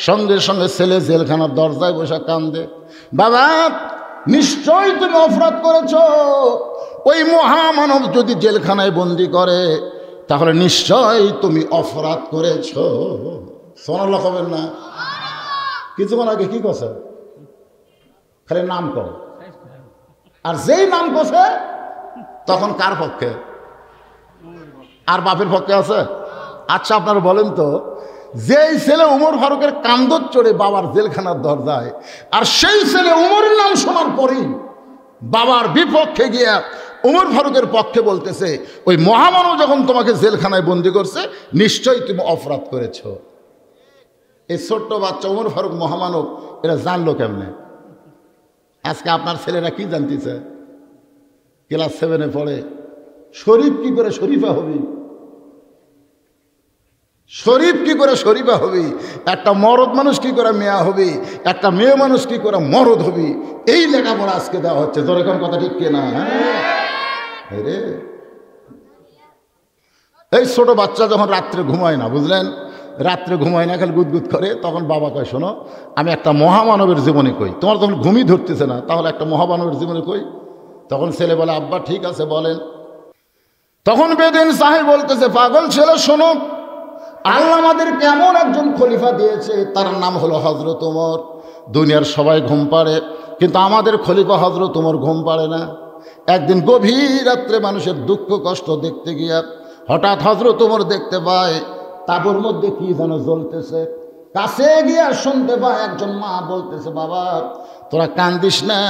সঙ্গে সঙ্গে ছেলে জেলখানার দরজায় বসে কান্দে। বাবা নিশ্চয়ই তুমি অপরাধ করেছো, ওই মহামানব যদি জেলখানায় বন্দি করে তাহলে নিশ্চয়ই তুমি অপরাধ করেছো। সোনাল্লাহ হবেন না? কিছুক্ষণ আগে কি করছে? খালি নাম কর, আর যেই নাম করছে তখন কার পক্ষে? আর বাপের পক্ষে আছে? আচ্ছা আপনারা বলেন তো, যেই ছেলে উমর ফারুকের কান্দর চড়ে বাবার জেলখানার দরজায়, আর সেই ছেলে উমরের নাম শোনার পরেই বাবার বিপক্ষে গিয়া উমর ফারুকের পক্ষে বলতেছে ওই মহামানব যখন তোমাকে জেলখানায় বন্দি করছে নিশ্চয়ই তুমি অপরাধ করেছো। এই ছোট্ট বাচ্চা উমর ফারুক মহামানব এরা জানলো কেমনে? আজকে আপনার ছেলেরা কি জানতেছে? ক্লাস 7-এ পড়ে। শরীফ কি করে শরীফা হবি? শরীফ কি করে শরীফা হবি? একটা মরদ মানুষ কি করে মেয়া হবি? একটা মেয়ে মানুষ কি করে মরদ হবি? এই লেখাপড়া আজকে দেওয়া হচ্ছে। তোর এখন কথা ঠিক কিনা? রে এই ছোট বাচ্চা যখন রাত্রে ঘুমায় না, বুঝলেন, রাত্রে ঘুমায় না, খালি গুদগুদ করে, তখন বাবা কয় শোনো আমি একটা মহামানবের জীবনে কই। তোমার তখন ঘুমই ধরতেছে না, তাহলে একটা মহামানবের জীবনে কই। তখন ছেলে বলে আব্বা ঠিক আছে বলেন। তখন বেদিন সাহেব বলতেছে পাগল ছেলে শোনো, আল্লাহ আমাদের কেমন একজন খলিফা দিয়েছে, তার নাম হলো হযরত ওমর। দুনিয়ার সবাই ঘুম পাড়ে, কিন্তু আমাদের খলিফা হযরত ওমর ঘুম পাড়ে না। একদিন গভীর রাত্রে মানুষের দুঃখ কষ্ট দেখতে গিয়া হঠাৎ হযরত ওমর দেখতে পায় তাঁবুর মধ্যে কি যেন জ্বলতেছে। কাছে গিয়া শুনতে পায় একজন মা বলতেছে বাবা তোরা কান্দিস না,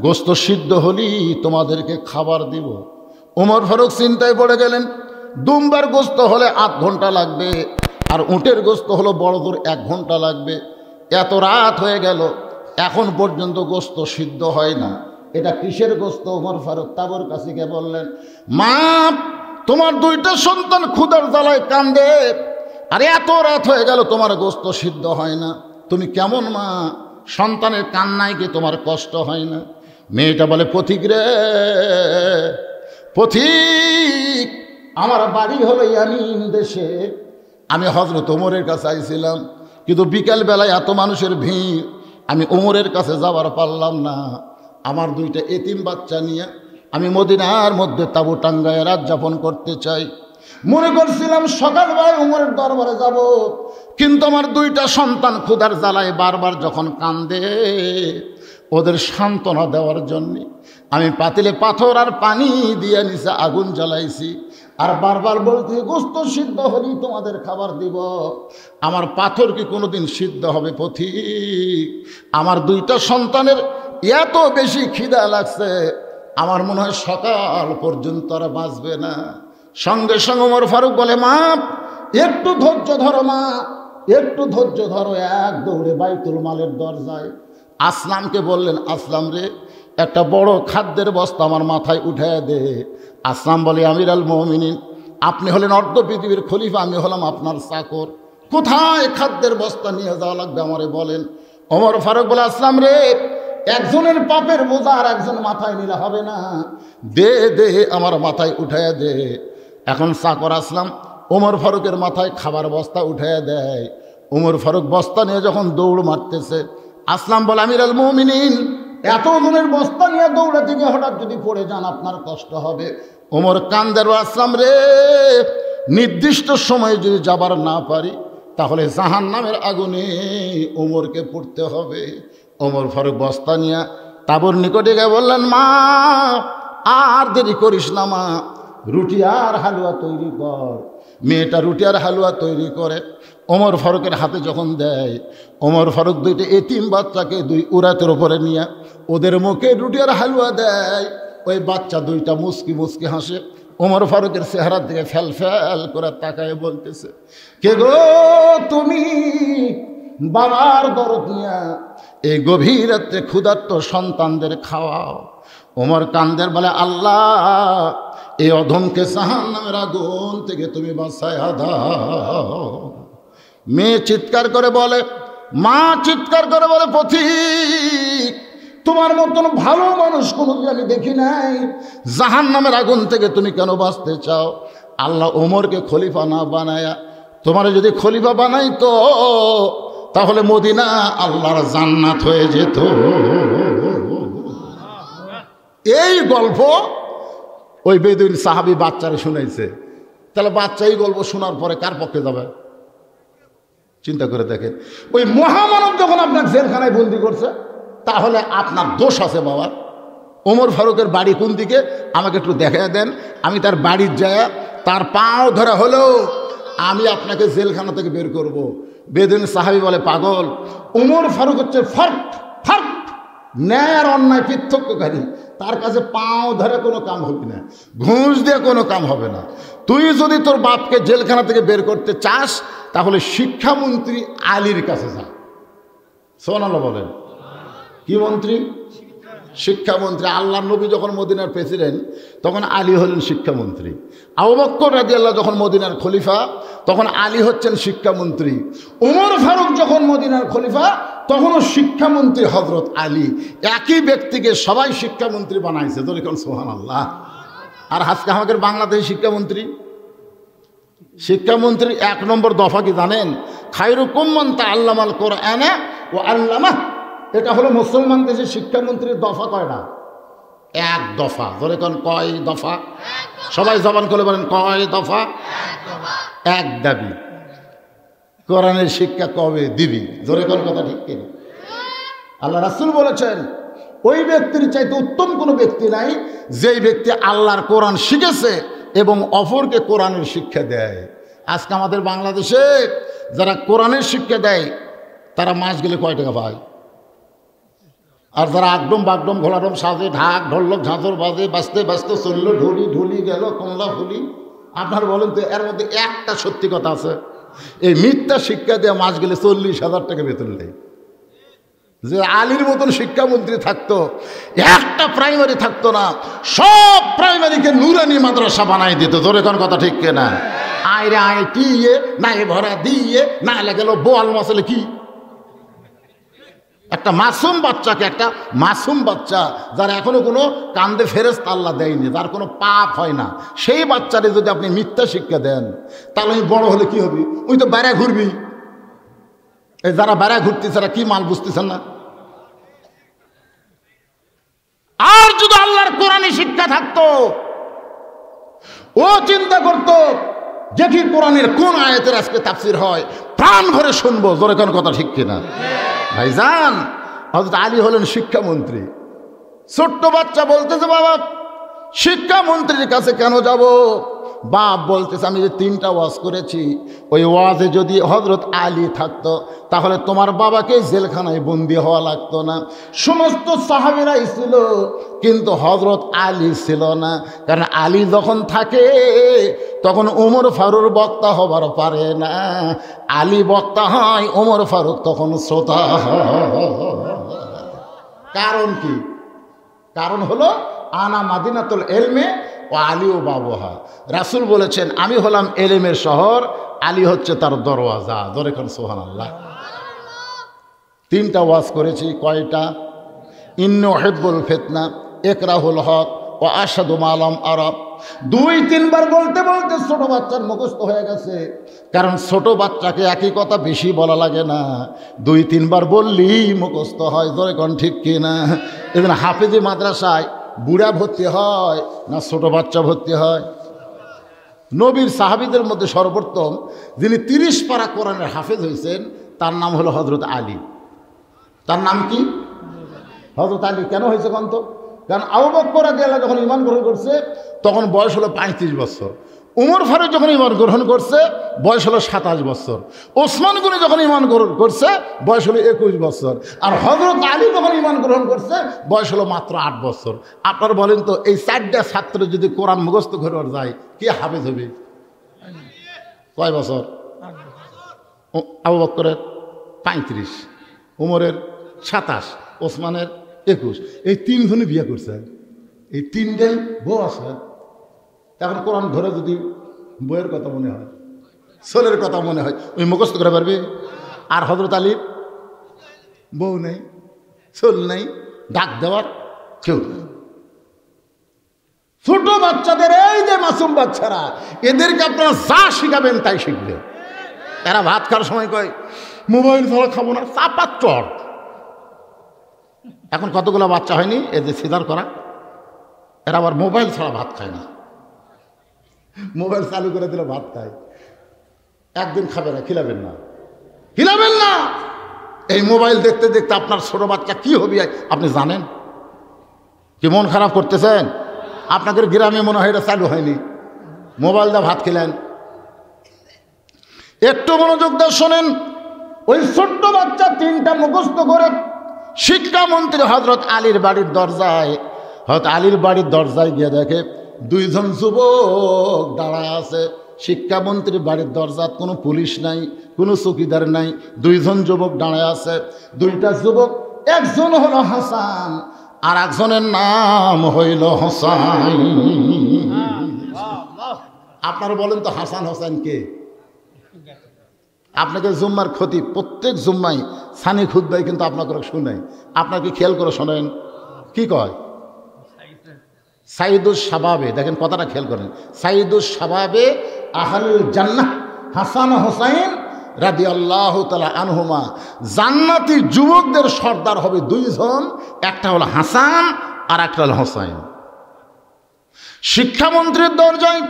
গোস্ত সিদ্ধ হলি তোমাদেরকে খাবার দিব। ওমর ফারুক চিন্তায় পড়ে গেলেন, দুম্বার গোস্ত হলে 8 ঘন্টা লাগবে, আর উটের গোস্ত হলো বড় জোর 1 ঘন্টা লাগবে। এত রাত হয়ে গেল এখন পর্যন্ত গোস্ত সিদ্ধ হয় না, এটা কিসের গোস্ত? ওমর ফারুক তাঁবুর কাছে গিয়ে বললেন মা তোমার 2টা সন্তান ক্ষুধার জ্বালায় কান্দে, আর এত রাত হয়ে গেল তোমার গোস্ত সিদ্ধ হয় না, তুমি কেমন মা? সন্তানের কান্নায় কি তোমার কষ্ট হয় না? মেয়েটা বলে, পথিক রে পথিক, আমার বাড়ি হলো ইয়ামিন দেশে, আমি হযরত ওমরের কাছে আইছিলাম, কিন্তু বিকালবেলায় এত মানুষের ভিড়, আমি ওমরের কাছে যাবার পারলাম না। আমার দুইটা এতিম বাচ্চা নিয়ে আমি মদিনার মধ্যে তাঁবু টাঙ্গায় রাত যাপন করতে চাই। মনে করছিলাম সকালবেলায় ওমরের দরবারে যাব, কিন্তু আমার দুইটা সন্তান ক্ষুধার জ্বালায় বারবার যখন কান্দে, ওদের সান্ত্বনা দেওয়ার জন্যে আমি পাতিলে পাথর আর পানি দিয়ে নিচে আগুন জ্বালাইছি, আর বারবার বলতে, গোস্ত সিদ্ধ হলেই তোমাদের খাবার দিব। আমার পাথর কি কোনোদিন সিদ্ধ হবে পথিক? আমার দুইটা সন্তানের এত বেশি খিদা লাগছে, আমার মনে হয় সকাল পর্যন্ত আর বাঁচবে না। সঙ্গে সঙ্গে ওমর ফারুক বলে, মা একটু ধৈর্য ধরো, মা একটু ধৈর্য ধরো। এক দৌড়ে বাইতুল মালের দরজায় আসলামকে বললেন, আসলাম রে, একটা বড় খাদ্যের বস্তা আমার মাথায় উঠায় দে। আসলাম বলে, আমির আল মুমিনিন, আপনি হলেন অর্ধ পৃথিবীর খলিফা, আমি হলাম আপনার চাকর, কোথায় খাদ্যের বস্তা নিয়ে যাওয়া লাগবে আমারে বলেন। ওমর ফারুক বলে, আসলাম রে, একজনের পাপের বোঝা আর একজন মাথায় নিলে হবে না, দে দে আমার মাথায় উঠাইয়া দে। এখন চাকর আসলাম ওমর ফারুকের মাথায় খাবার বস্তা উঠাইয়া দেয়। ওমর ফারুক বস্তা নিয়ে যখন দৌড় মারতেছে, আসলাম বলে, আমির আল মুমিনিন, এত ওজনের বস্তা নিয়ে দৌড়াতে গিয়ে হঠাৎ যদি পড়ে যান আপনার কষ্ট হবে। ওমর কান্দের, আসলাম রে, নির্দিষ্ট সময়ে যদি যাবার না পারি তাহলে জাহান্নামের আগুনে ওমরকে পড়তে হবে। ওমর ফারুক বস্তা নিয়ে তাঁবুর নিকটে গিয়ে বললেন, মা আর দেরি করিস না, মা রুটি আর হালুয়া তৈরি কর। মেয়েটা রুটি আর হালুয়া তৈরি করে ওমর ফারুকের হাতে যখন দেয়, ওমর ফারুক দুইটা এতিম বাচ্চাকে দুই উরাতের ওপরে নিয়ে ওদের মুখে রুটি আর হালুয়া দেয়। ওই বাচ্চা দুইটা মুস্কি মুস্কি হাসে, ওমর ফারুকের চেহারার দিকে ফ্যাল ফ্যাল করে তাকায় বলতেছে, কে গো তুমি? বাবার দরদ নিয়া এই গভীর রাত্রে ক্ষুধার্ত সন্তানদের খাওয়াও। ওমর কান্দের বলে, আল্লাহ, এই অধমকে জাহান্নামের আগুন থেকে তুমি বাঁচায়া দাও। মেয়ে চিৎকার করে বলে, মা চিৎকার করে বলে, পথিক, তোমার মতন ভালো মানুষ কোনোদিন আমি দেখি নাই, জাহান্নামের আগুন থেকে তুমি কেন বাঁচতে চাও? আল্লাহ ওমরকে খলিফা না বানায়া তোমার যদি খলিফা বানাইতো তাহলে মদিনা আল্লাহর জান্নাত হয়ে যেত। এই গল্প ওই বেদুইন সাহাবী বাচ্চারে শুনাইছে। তাহলে বাচ্চা এই গল্প শোনার পরে কার পক্ষে যাবে? চিন্তা করে দেখেন। ওই মহামানব যখন আপনার জেলখানায় বন্দি করছে, তাহলে আপনার দোষ আছে বাবা। ওমর ফারুকের বাড়ি কোন দিকে আমাকে একটু দেখায় দেন, আমি তার বাড়ির যায় তার পাও ধরা হলেও আমি আপনাকে জেলখানা থেকে বের করব। বেদুইন সাহাবী বলে, পাগল, ওমর ফারুক হচ্ছে ফার্ট ফার্ট ন্যায় আর অন্যায় পৃথককারী, তার কাছে পাও ধরে কোনো কাম হবে না, ঘুষ দিয়ে কোনো কাম হবে না। তুই যদি তোর বাপকে জেলখানা থেকে বের করতে চাস তাহলে শিক্ষামন্ত্রী আলীর কাছে যা। সুবহানাল্লাহ বলেন। কি মন্ত্রী? শিক্ষামন্ত্রী। আল্লাহর নবী যখন মদিনার প্রেসিডেন্ট তখন আলী হলেন শিক্ষামন্ত্রী। আবু বকর রাদিয়াল্লাহু যখন মদিনার খলিফা তখন আলী হচ্ছেন শিক্ষামন্ত্রী। ওমর ফারুক যখন মদিনার খলিফা তখনও শিক্ষামন্ত্রী হযরত আলী। একই ব্যক্তিকে সবাই শিক্ষামন্ত্রী বানাইছে, যখন সুবহানাল্লাহ। আর আজকে আমাদের বাংলাদেশের শিক্ষামন্ত্রীর 1 নম্বর দফা কি জানেন? খায়রুকুম মান তাআল্লামাল কোরআনা ওয়া আল্লামাহ। এটা হলো মুসলমান দেশের শিক্ষামন্ত্রীর দফা কয়টা? 1 দফা। ধরে কোন কয় দফা? সবাই জবান করে বলেন, কয় দফা? 1 দাবি। কোরআনের শিক্ষা কবে দিবি? ধরে কোন কথা ঠিক কিনা? আল্লাহ রাসূল বলেছেন, ওই ব্যক্তির চাইতে উত্তম কোনো ব্যক্তি নাই যেই ব্যক্তি আল্লাহর কোরআন শিখেছে এবং অপরকে কোরআনের শিক্ষা দেয়। আজকে আমাদের বাংলাদেশে যারা কোরআনের শিক্ষা দেয় তারা মাস গেলে কয় টাকা পায়? আর যারা আগডম বাগডম ঘোলাডম সাজে, ঢাক ঢোলক ঝাঁঝর বাজে, বাঁচতে বাঁচতে চললো, ঢুলি ঢুলি গেল কমলা ফুলি, আপনার বলেন তো এর মধ্যে একটা সত্যি কথা আছে? এই মিথ্যা শিক্ষা দিয়ে মাস গেলে 40,000 টাকা বেতন দেয়। যে আলীর মতন শিক্ষামন্ত্রী থাকতো, একটা প্রাইমারি থাকতো না, সব প্রাইমারিকে নুরানি মাদ্রাসা বানাই দিত। ধরে কোন কথা ঠিক কিনা? আয় রে আয় টিয়ে, না এ ভরা দিয়ে, না গেল বোয়াল মাসলে কি একটা মাসুম বাচ্চাকে, একটা মাসুম বাচ্চা যার এখনো কোনো কান্দে ফেরেশতা আল্লাহ দেয়নি, যার কোনো পাপ হয় না, সেই বাচ্চারে যদি আপনি মিথ্যা শিক্ষা দেন, তাহলে আমি বড় হলে কি হবি? ওই তো বেড়া ঘুরবি। এই যারা বেড়া ঘুরতেছে তারা কি মাল বুঝতেছেন না? আর যদি আল্লাহর কোরআনী শিক্ষা থাকতো, ও চিন্তা করতো যে কি কোরআনের কোন আয়াতের আজকে তাফসীর হয়, প্রাণ ভরে শুনবো। জোরে কোন কথা ঠিক কিনা? ভাইজান, হযরত আলী হলেন শিক্ষামন্ত্রী। ছোট্ট বাচ্চা বলতেছে, বাবা শিক্ষামন্ত্রীর কাছে কেন যাব? বাপ বলতেছে, আমি যে 3টা ওয়াজ করেছি, ওই ওয়াজে যদি হযরত আলী থাকতো তাহলে তোমার বাবাকে জেলখানায় বন্দী হওয়া লাগতো না। সমস্ত সাহাবীরাই ছিল, কিন্তু হযরত আলী ছিল না। কারণ আলী যখন থাকে তখন ওমর ফারুক বক্তা হবার পারে না। আলী বক্তা হয়, ওমর ফারুক তখন শ্রোতা হয়। কারণ কি? কারণ হলো আনা মাদিনাতুল এলমে ও আলী ও বাবুহা। রাসূল বলেছেন, আমি হলাম এলেমের শহর, আলী হচ্ছে তার দরওয়াজা। ধরে কোন সুবহানাল্লাহ। 3টা ওয়াজ করেছি। কয়টা? ইন্নী উহিব্বুল ফিতনা, ইকরাহুল হক ও আশহাদু মা লাম আরা। 2-3 বার বলতে বলতে ছোট বাচ্চার মুখস্থ হয়ে গেছে। কারণ ছোট বাচ্চাকে একই কথা বেশি বলা লাগে না, 2-3 বার বললেই মুখস্থ হয়। ধরে কোন ঠিক কিনা? এজন্য হাফেজি মাদ্রাসায় বুড়া ভর্তি হয় না ছোট বাচ্চা ভর্তি হয়? নবীর সাহাবীদের মধ্যে সর্বোত্তম যিনি 30 পারা কোরআনের হাফেজ হয়েছেন, তার নাম হলো হযরত আলী। তার নাম কি? হযরত আলী। কেন হয়েছে কোন তো? কারণ আবু বকর রাদিয়াল্লাহু যখন ঈমান গ্রহণ করছে তখন বয়স হলো 35 বছর। উমর ফারুক যখন ঈমান গ্রহণ করছে বয়স হলো 27 বছর। ওসমান গনি যখন ঈমান গ্রহণ করছে বয়স হলো 21 বছর। আর হযরত আলী যখন ঈমান গ্রহণ করছে বয়স হলো মাত্র 8 বছর। আপনারা বলেন তো, এই 4টা ছাত্র যদি কোরআন মুখস্থ করে যায়, কে হাফেজ হবে? কয় বছর? আবু বকরের 35, উমরের 27, ওসমানের 21। এই 3 জনই বিয়ে করছে। এই 3টাই বউ আছে। এখন কোরআন ধরে যদি বইয়ের কথা মনে হয়, ছেলের কথা মনে হয়, ওই মুখস্থ করে পারবে? আর হযরত আলীর বউ নেই, ছেল নেই, ডাক দেওয়ার কেউ নেই। ছোট বাচ্চাদের, এই যে মাসুম বাচ্চারা, এদেরকে আপনারা যা শিখাবেন তাই শিখবে। এরা ভাত খাওয়ার সময় কয় মোবাইল ছাড়া খাবো না, চাপা চট। এখন কতগুলো বাচ্চা হয়নি এদের সিদার করা, এরা আবার মোবাইল ছাড়া ভাত খায় না। মোবাইল চালু করে দিলে ভাত খায়। একদিন খাবে না, খিলাবেন না, খিলাবেন না। এই মোবাইল দেখতে দেখতে আপনার ছোট বাচ্চা কি হবে আপনি জানেন? কি মন খারাপ করতেছেন? আপনাদের গ্রামে মনে হয় এটা চালু হয়নি, মোবাইল দা ভাত খেলেন। একটু মনোযোগ দিয়ে শোনেন। ওই ছোট্ট বাচ্চা 3টা মুখস্থ করে শিক্ষামন্ত্রী হযরত আলীর বাড়ির দরজায়, হযরত আলীর বাড়ির দরজায় গিয়ে দেখে 2 জন যুবক দাঁড়ায় আছে। শিক্ষামন্ত্রীর বাড়ির দরজা, কোনো পুলিশ নাই, কোনো চৌকিদার নাই, 2 জন যুবক দাঁড়ায় আছে। 2টা যুবক, একজন হলো হাসান আর একজনের নাম হইল হোসাইন। আপনারা বলেন তো হাসান হোসেন কে? আপনাকে জুম্মার ক্ষতি, প্রত্যেক জুম্মাই সানি খুতবাই কিন্তু আপনাকে শুনাই। আপনাকে খেয়াল করে শোনেন কি কয়? সাইদুস শাবাবে, দেখেন কথাটা খেয়াল করেন, সাইদুস শাবাবে আহলুল জান্নাহ হাসান হোসাইন রাদিয়াল্লাহু তাআলা আনহুমা। জান্নাতি যুবকদের সর্দার হবে 2 জন, একটা হলো হাসান আর একটা হলো হোসাইন। শিক্ষামন্ত্রীর দরজায়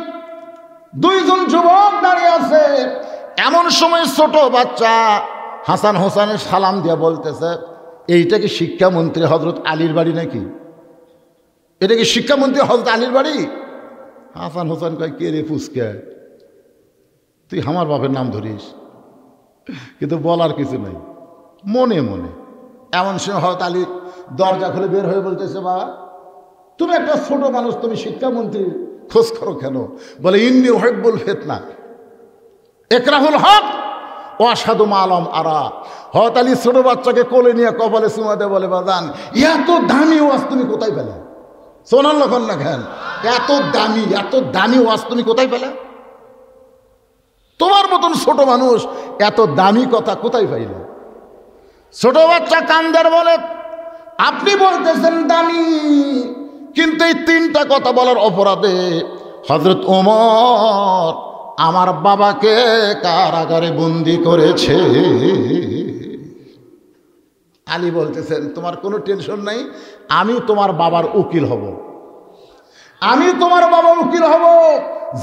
2 জন যুবক দাঁড়িয়ে আছে। এমন সময় ছোট বাচ্চা হাসান হোসেনের সালাম দিয়ে বলতেছে, এইটা কি শিক্ষামন্ত্রী হযরত আলীর বাড়ি নাকি? এটা কি শিক্ষামন্ত্রী হযরত আলীর বাড়ি? হাসান হোসেন কয়, কে রে ফুসকে, তুই আমার বাপের নাম ধরিস? কিন্তু বলার কিছু নাই, মনে মনে। এমন সময় হযরত আলী দরজা খুলে বের হয়ে বলতেছে, বাবা তুমি একটা ছোট মানুষ, তুমি শিক্ষামন্ত্রী খোঁজ করো কেন? বলে, ইন্নী উহিব্বুল ফিতনা, ইকরাহুল হক ও আশহাদু মা লাম আরা। হযরত আলী ছোট বাচ্চাকে কোলে নিয়ে কপালে চুমা দিয়ে বলে, বাজান এত দামি ওয়াজ তুমি কোথায় পেলে? সোনার লক্ষণ না খেন, এত দামি ওয়াজ তুমি কোথায় পেলে? তোমার মতন ছোট মানুষ এত দামি কথা কোথায় পাইলে? ছোট বাচ্চা কান্দার বলে, আপনি বলতেছেন দামি, কিন্তু এই তিনটা কথা বলার অপরাধে হযরত ওমর আমার বাবাকে কারাগারে বন্দি করেছে। আলী বলতেছেন, তোমার কোনো টেনশন নাই, আমি তোমার বাবার উকিল হব, আমি তোমার বাবার উকিল হব,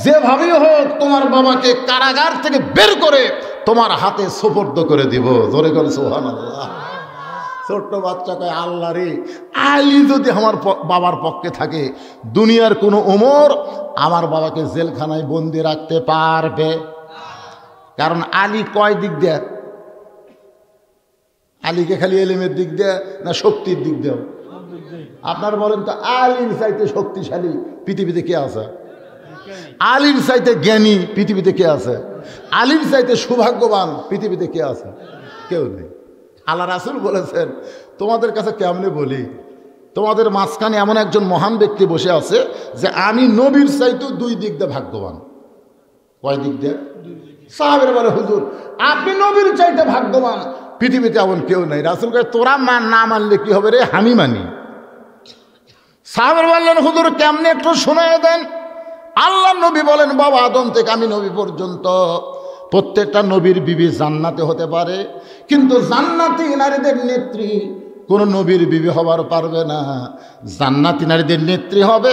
যেভাবেই হোক তোমার বাবাকে কারাগার থেকে বের করে তোমার হাতে সোপর্দ করে দিব। জোরে করে সুবহানাল্লাহ। ছোট্ট বাচ্চা কয়, আল্লাহ রে, আলী যদি আমার বাবার পক্ষে থাকে, দুনিয়ার কোনো ওমর আমার বাবাকে জেলখানায় বন্দি রাখতে পারবে? কারণ আলী কয় দিক দিয়ে? আলীকে খালি এলেমের দিক দিয়ে না শক্তির দিক দিয়ে? আপনার বলেন তো, আলীর চাইতে শক্তিশালী পৃথিবীতে কে আছে? আলীর চাইতে জ্ঞানী পৃথিবীতে কে আছে? আলীর চাইতে সৌভাগ্যবান পৃথিবীতে কে আছে? কেউ নেই। আল্লাহ রাসূল বলেছেন, তোমাদের কাছে কেমনে বলি, তোমাদের মাঝখানে এমন একজন মহান ব্যক্তি বসে আছে যে আমি নবীর চাইতেও দুই দিক দিয়ে ভাগ্যবান। কয় দিক দিয়ে? সাহাবীরা বলে, হুজুর আপনি নবীর চাইতে ভাগ্যবান, পৃথিবীতে এমন কেউ নাই। রাসূল কয়, তোরা না মানলে কি হবে রে, আমি মানি। সাহাবীরা বললেন, হুজুর কেমনে একটু শোনায় দেন। আল্লাহ নবী বলেন, বাবা আদম থেকে আমি নবী পর্যন্ত প্রত্যেকটা নবীর বিবি জান্নাতে হতে পারে, কিন্তু জান্নাতি নারীদের নেত্রী কোনো নবীর বিবি হবার পারবে না। জান্নাতি নারীদের নেত্রী হবে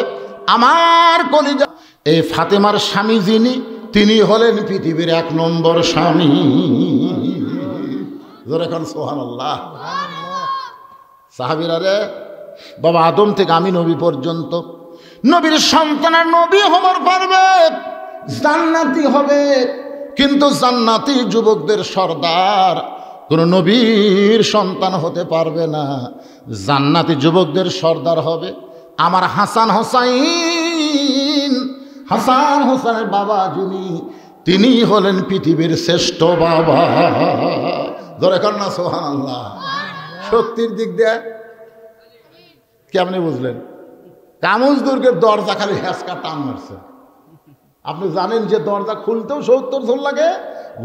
আমার কলিজা এই ফাতেমার স্বামী যিনি, তিনি হলেন পৃথিবীর 1 নম্বর স্বামী। জোরে খান সুবহানাল্লাহ। সাহাবীরা রে, বাবা আদম থেকে আমি নবী পর্যন্ত নবীর সন্তানের নবী হবার পারবে, জান্নাতি হবে, কিন্তু জান্নাতি যুবকদের সর্দার কোন নবীর সন্তান হতে পারবে না। জান্নাতি যুবকদের সর্দার হবে আমার হাসান হোসাইন। হাসান হোসেনের বাবা যিনি, তিনি হলেন পৃথিবীর শ্রেষ্ঠ বাবা। ধরে কর না সুবহানাল্লাহ। শক্তির দিক দিয়ে কেমনে বুঝলেন? কামুজ দুর্গের দরজা খালি হ্যাঁচকা টান মারছে। আপনি জানেন যে দরজা খুলতেও 70 জন লাগে,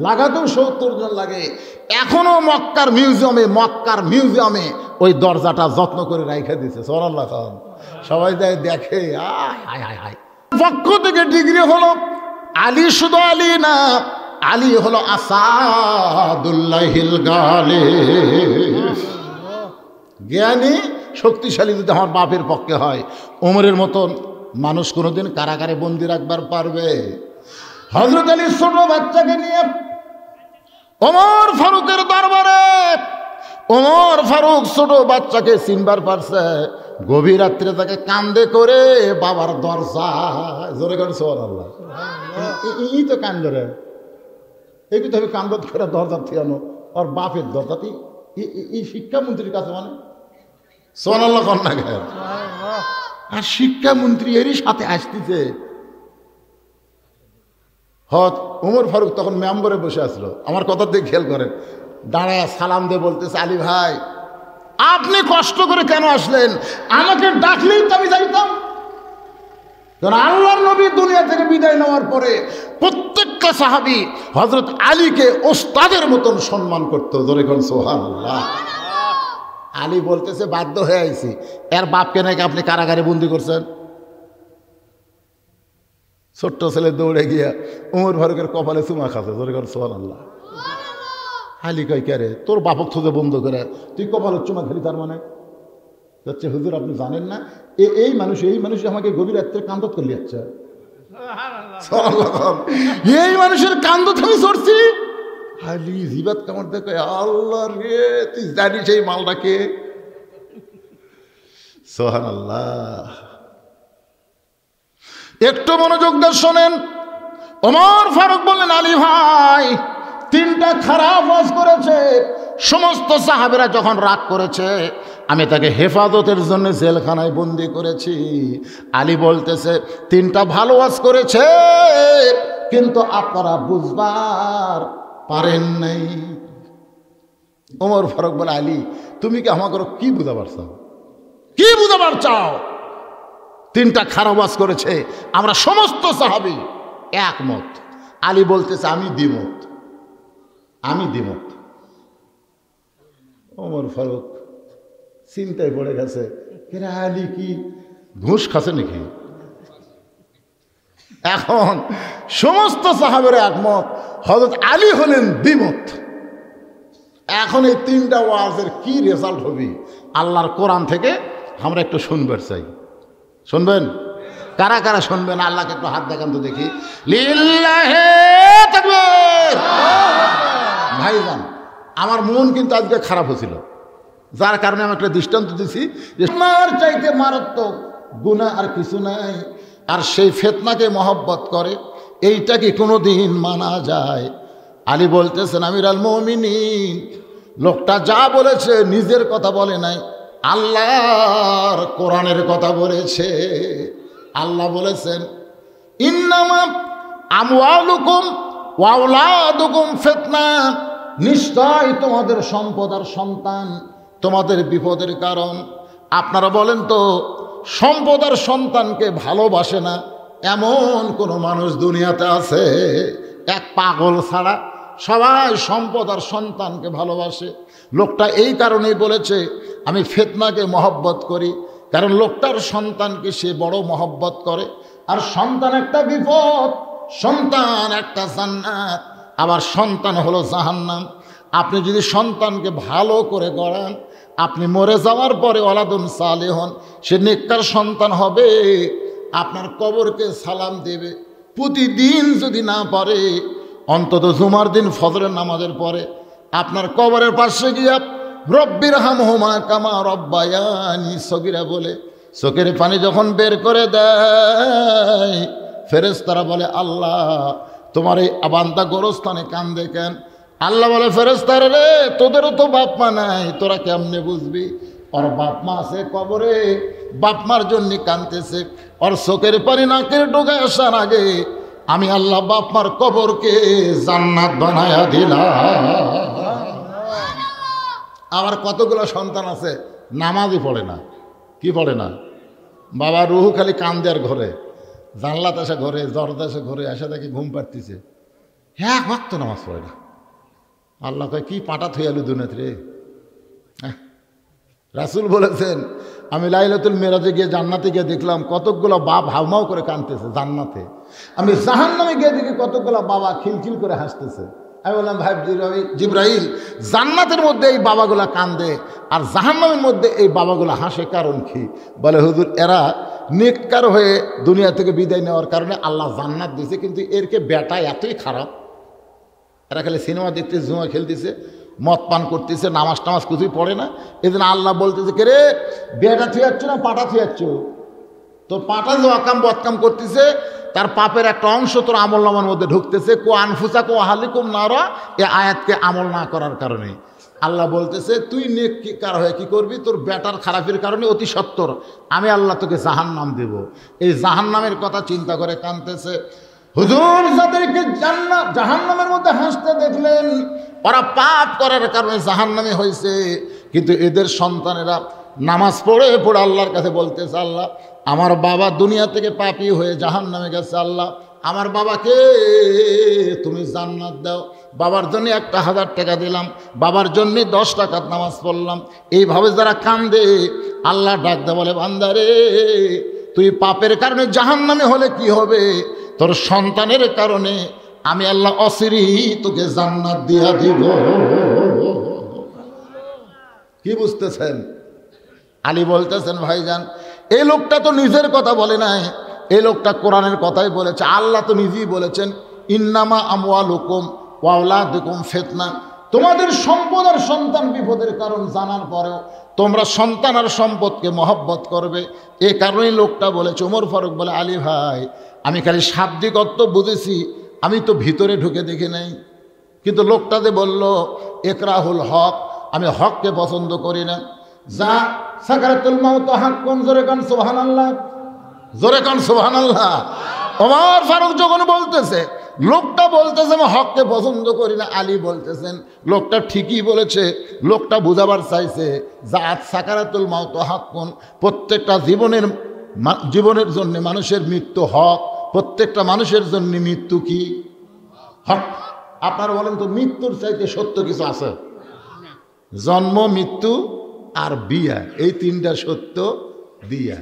লাগাতেও 70 জন লাগে। এখনো মক্কার মিউজিয়ামে ওই দরজাটা যত্ন করে রাইখা দিছে। সুবহানাল্লাহ। সবাই যায় দেখে, পক্ষ থেকে ডিগ্রি হলো আলী, শুধু আলী না, আলী হলো আসাদুল্লাহিল গালিব। জ্ঞানী শক্তিশালী যদি আমার বাপের পক্ষে হয়, ওমরের মতন মানুষ কোনোদিন কারাগারে বন্দি রাখবার পারবে? হযরত আলী ছোট বাচ্চাকে নিয়ে ওমর ফারুকের দরবারে, ওমর ফারুক ছোট বাচ্চাকে চিনবার পারছে। গভীর রাত্রে তাকে কান্দে করে বাবার দরজা, জোরে করে সুবহানাল্লাহ। এই তো কান ধরে, এই তো আমি কান্দত করে দরজা থিয়ানো আর বাপের দরজাতে এই শিক্ষামন্ত্রীর কাছে, মানে সুবহানাল্লাহ কন্যা গে। আর শিক্ষামন্ত্রী এরই সাথে আসতেছে। ওমর ফারুক তখন মেম্বরে বসে আসলো। আমার কথা দিয়ে খেয়াল করেন, দাঁড়ায় সালাম দিয়ে বলতেছে, আলী ভাই আপনি কষ্ট করে কেন আসলেন? আমাকে ডাকলেই তো আমি যাইতাম। কারণ আল্লাহর নবী দুনিয়া থেকে বিদায় নেওয়ার পরে প্রত্যেকটা সাহাবী হযরত আলীকে ওস্তাদের মতন সম্মান করতো। জোরে কোন সুবহানাল্লাহ। আলী বলতেছে, বাধ্য হয়ে আইছি। এর বাপকে নাকি আপনি কারাগারে বন্দি করছেন। ছোট্ট ছেলে দৌড়ে গিয়া ওমর ফারুকের কপালে চুমা খাচ্ছে। জোরে কোন সুবহানাল্লাহ। আলী কয়, কে রে, তোর বাপক থুতে বন্ধ করে তুই কপালে চুমা খেলি? তার মানে যাচ্ছে, হুজুর আপনি জানেন না, এই মানুষ আমাকে গভীর রাত্রে কান্দত করলে যাচ্ছে। এই মানুষের কান্দত আমি সরছি। আলী জিবাত কামড় দেখে, আল্লাহ রে, তুই জানিস এই মালটাকে? সুবহানাল্লাহ। একটু মনোযোগ দিয়ে শোনেন। ওমর ফারুক বললেন, আলী ভাই 3টা খারাপ কাজ করেছে। সমস্ত সাহাবেরা যখন রাগ করেছে, আমি তাকে হেফাজতের জন্য জেলখানায় বন্দি করেছি। আলী বলতেছে, 3টা ভালো কাজ করেছে, কিন্তু আপনারা বুঝবার পারেন নাই। ওমর ফারুক বলে, আলী তুমি কি আমাকে কি বুঝাবার চাও? কি বুঝাবার চাও? 3টা খারাপ কাজ করেছে, আমরা সমস্ত সাহাবী একমত। আলী বলতেছে, আমি দ্বিমত। ওমর ফারুক চিন্তায় পড়ে গেছে, এরা আলী কি ঘুষ খাচ্ছে নাকি? এখন সমস্ত সাহাবের একমত, হযরত আলী হলেন দ্বিমত। এখন এই তিনটা ওয়াজের কি রেজাল্ট হবে আল্লাহর কোরআন থেকে আমরা একটু শুনবার চাই। শুনবেন? কারা কারা শুনবেন আল্লাহকে একটু হাত দেখান তো দেখি। লিল্লাহে তাকবীর। ভাইজান, আমার মন কিন্তু আজকে খারাপ হয়েছিল, যার কারণে আমি একটা দৃষ্টান্ত দিছি যে মার চাইতে মারাত্মক গুনাহ আর কিছু নাই। আর সেই ফিতনাকে মহব্বত করে, এইটা কি কোনো দিন মানা যায়? আলী বলতেছেন, আমিরুল মুমিনিন, লোকটা যা বলেছে নিজের কথা বলে নাই, আল্লাহর কোরআনের কথা বলেছে। আল্লাহ বলেছেন, ইন্নামা আমওয়ালুকুম ওয়া আওলাদুকুম ফিতনা, নিশ্চয় তোমাদের সম্পদ আর সন্তান তোমাদের বিপদের কারণ। আপনারা বলেন তো, সম্পদ আর সন্তানকে ভালোবাসে না এমন কোনো মানুষ দুনিয়াতে আছে? এক পাগল ছাড়া সবাই সম্পদ আর সন্তানকে ভালোবাসে। লোকটা এই কারণেই বলেছে আমি ফিতনাকে মহব্বত করি, কারণ লোকটার সন্তানকে সে বড় মহব্বত করে। আর সন্তান একটা বিপদ, সন্তান একটা জান্নাত, আবার সন্তান হলো জাহান্নাম। আপনি যদি সন্তানকে ভালো করে গড়ান, আপনি মরে যাওয়ার পরে ওয়ালাদুন সালেহন, সে নেককার সন্তান হবে, আপনার কবরকে সালাম দেবে। প্রতিদিন যদি না পারে, অন্তত জুমার দিন ফজরের নামাজের পরে আপনার কবরের পাশে গিয়া রব্বির হামহুমা কামা রব্বায়ানি সগীরা বলে চোখের পানি যখন বের করে দেয়, ফেরেশতারা বলে, আল্লাহ তোমার এই বান্দা গোরস্থানে কান্দে কেন? আল্লাহ বলে, ফেরেশতারা রে, তোদেরও তো বাপ মা নাই, তোরা কেমনে বুঝবি? ওর বাপ মা আছে কবরে, বাপ মার জন্য কাঁদতেছে। ওর চোখের পানি নাকের ডোগায় আসার আগে আমি আল্লাহ বাপ মার কবরকে জান্নাত বানায়া দিলাম। আবার কতগুলো সন্তান আছে নামাজই পড়ে না। কি পড়ে না? বাবা রুহু খালি কান্দে আর ঘরে, জানলাতে আসে ঘরে, দরজা আসে ঘরে, এসে দেখে ঘুম পাড়তেছে, হ্যাঁ ওয়াক্ত নামাজ পড়ে না। আল্লাহ কয়, কি পাটা থইয়ালু দুনিয়াতে রে। রাসূল বলেছেন, আমি লাইলাতুল মেরাজে গিয়ে জান্নাতে গিয়ে দেখলাম কতকগুলো বাপ হাউমাউ করে কাঁদতেছে জান্নাতে। আমি জাহান্নামে গিয়ে দেখি কতকগুলো বাবা খিলখিল করে হাসতেছে। আমি বললাম, ভাই জিবরাইল, জান্নাতের মধ্যে এই বাবাগুলা কান্দে আর জাহান্নামের মধ্যে এই বাবাগুলা হাসে, কারণ কি? বলে, হুজুর এরা নেককার হয়ে দুনিয়া থেকে বিদায় নেওয়ার কারণে আল্লাহ জান্নাত দিয়েছে, কিন্তু এরকে বেটা এতই খারাপ, এরা খালি সিনেমা দেখতে, জুয়া খেলতেছে, মদ পান করতেছে, নামাজ টামাজ কিছুই পড়ে না। এই জন্য আল্লাহ বলতেছে, কে রে বেটা থুয়াচ্ছ না পাটা থুয়াচ্ছ? তোর পাটা যে অকাম বদকাম করতেছে, তার পাপের একটা অংশ তোর আমল নামার মধ্যে ঢুকতেছে। কো আনফুসা কো আহালিকুম নারা, এ আয়াতকে আমল না করার কারণে আল্লাহ বলতেছে, তুই নেককার হয়ে কি করবি? তোর বেটার খারাপের কারণে অতি সত্বর আমি আল্লাহ তোকে জাহান্নাম দেব। এই জাহান্নামের কথা চিন্তা করে কাঁদতেছে। হুজুর যাদেরকে জাহান্নামের মধ্যে হাসতে দেখলেন, ওরা পাপ করার কারণে জাহান্নামে হয়েছে, কিন্তু এদের সন্তানেরা নামাজ পড়ে পড়ে আল্লাহর কাছে বলতেছে, আল্লাহ আমার বাবা দুনিয়া থেকে পাপী হয়ে জাহান্নামে গেছে, আল্লাহ আমার বাবাকে তুমি জান্নাত দাও। বাবার জন্য 1000 টাকা দিলাম, বাবার জন্য 10 টাকার নামাজ পড়লাম। এইভাবে যারা কান্দে, আল্লাহ ডাক দে বলে, বান্দারে তুই পাপের কারণে জাহান্নামে হলে কি হবে? তোর সন্তানের কারণে আমি আল্লাহ অসিরি তোকে জান্নাত দিয়া দিব। কি বুঝতেছেন? আলী বলতেছেন, ভাইজান এই লোকটা তো নিজের কথা বলে নাই, এই লোকটা কোরআনের কথাই বলেছে। আল্লাহ তো নিজেই বলেছেন, ইন্নামা আমওয়ালুকুম ওয়া আওলাদুকুম ফিতনা, তোমাদের সম্পদ আর সন্তান বিপদের কারণ জানার পরেও তোমরা সন্তান আর সম্পদকে মহব্বত করবে। এই কারণেই লোকটা বলেছে। ওমর ফারুক বলে, আলী ভাই আমি খালি শাব্দিক অর্থ বুঝেছি, আমি তো ভিতরে ঢুকে দেখি নাই। কিন্তু লোকটা যে বলল একরাহুল হক, আমি হককে পছন্দ করি না। যা সাকারাতুল মাউত হাক্কুন, জোরে কান সুবহানাল্লাহ, জোরে কান সুবহানাল্লাহ। ওমর ফারুক যখন বলতেছে, লোকটা বলতেছে আমি হককে পছন্দ করি না, আলী বলতেছেন লোকটা ঠিকই বলেছে। লোকটা বুঝাবার চাইছে যা সাকারাতুল মাউত হাক্কুন, প্রত্যেকটা জীবনের জন্য মানুষের মৃত্যু হক, প্রত্যেকটা মানুষের জন্য মৃত্যু কি হক। আপনারা বলেন তো, মৃত্যুর চাইতে সত্য কিছু আছে? জন্ম, মৃত্যু আর বিয়া, এই তিনটা সত্য দিয়া।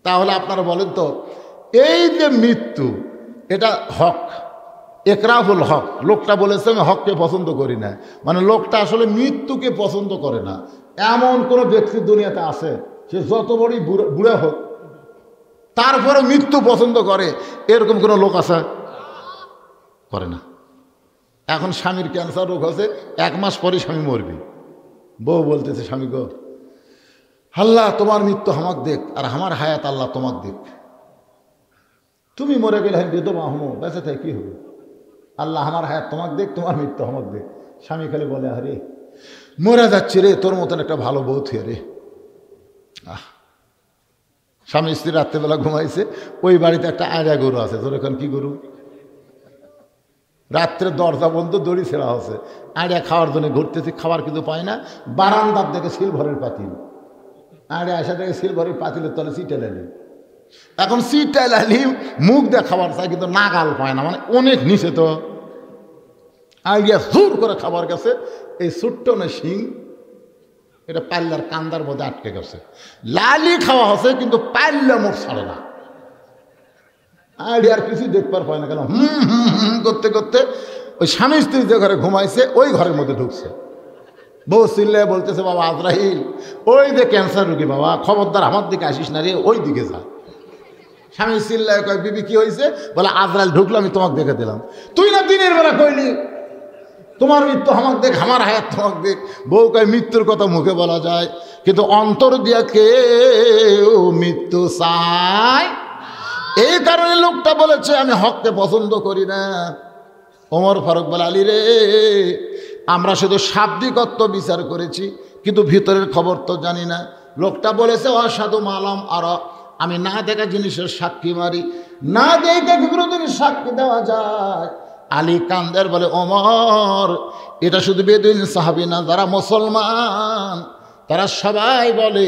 তাহলে আপনারা বলেন তো, এই যে মৃত্যু এটা হক, একরাহুল হক, লোকটা বলেছে আমি হককে পছন্দ করি না, মানে লোকটা আসলে মৃত্যুকে পছন্দ করে না। এমন কোনো ব্যক্তি দুনিয়াতে আছে, সে যত বড়ই বুড়া হোক তারপরে মৃত্যু পছন্দ করে, এরকম কোনো লোক আছে? করে না। এখন স্বামীর ক্যান্সার রোগ হচ্ছে, 1 মাস পরে স্বামী মরবি, বউ বলতেছে স্বামী গো আল্লাহ তোমার মৃত্যু আমাকে দেখ, আর আমার হায়াত আল্লাহ তোমাকে দেখ। তুমি মরে গেলে আমি বেদমা হমো, বেঁচে থাকে কি হবে? আল্লাহ আমার হায়াত তোমাকে দেখ, তোমার মৃত্যু আমাকে দেখ। স্বামী খালি বলে আরে মরে যাচ্ছে রে, তোর মতন একটা ভালো বউ থুয়ে রে। স্বামী স্ত্রী রাত্রেবেলা ঘুমাইছে, ওই বাড়িতে একটা আয়রা গরু আছে, তোর এখন কি গরু? রাত্রে দরজা বন্ধ, দড়ি ছেঁড়া হচ্ছে, আয়রা খাওয়ার জন্য ঘুরতেছে, খাবার কিন্তু পায় না। বারান্দার দেখে সিলভারের পাতিল, আয়রা আসা দেখে সিলভারের পাতিলের তলে সিটে লালি। এখন সিটে লালি মুখ দিয়ে খাবার চায়, কিন্তু নাগাল পায় না, মানে অনেক নিচে। তো আইডিয়া জোর করে খাবার গেছে, এই ছোট্ট না শিং, এটা পাল্লার কান্দার মধ্যে আটকে গেছে। লালি খাওয়া হচ্ছে কিন্তু পাল্লা মোট ছাড়ে না। আইডিয়ার কিছু দেখবার পায় না, কেন করতে করতে ওই স্বামী স্ত্রী যে ঘরে ঘুমাইছে ওই ঘরের মধ্যে ঢুকছে। বউ চিল্লে বলতেছে বাবা আজরাইল, ওই যে ক্যান্সার রুগী বাবা, খবরদার আমার দিকে আসিস না রে, ওই দিকে যা। স্বামী চিল্লায় কয় বিবি কি হয়েছে? বলে আজরাইল ঢুকলো, আমি তোমাকে দেখে দিলাম। তুই না দিনের বেলা কইলি তোমার মৃত্যু আমাকে দেখ, আমার হায়াত তোমাকে দেখ। বউ কয় মৃত্যুর কথা মুখে বলা যায়, কিন্তু অন্তর দিয়া কেউ মৃত্যু চায়। এই কারণে লোকটা বলেছে আমি হককে পছন্দ করি না। ওমর ফারুক বলে আলী রে, আমরা শুধু শাব্দিকত্ব বিচার করেছি, কিন্তু ভিতরের খবর তো জানি না। লোকটা বলেছে অসাধু মালাম, আর আমি না দেখা জিনিসের সাক্ষী মারি, না দেখে কোনো জিনিস সাক্ষী দেওয়া যায়। আলী কান্দের বলে ওমর, এটা শুধু বেদুইন সাহাবী না, যারা মুসলমান তারা সবাই বলে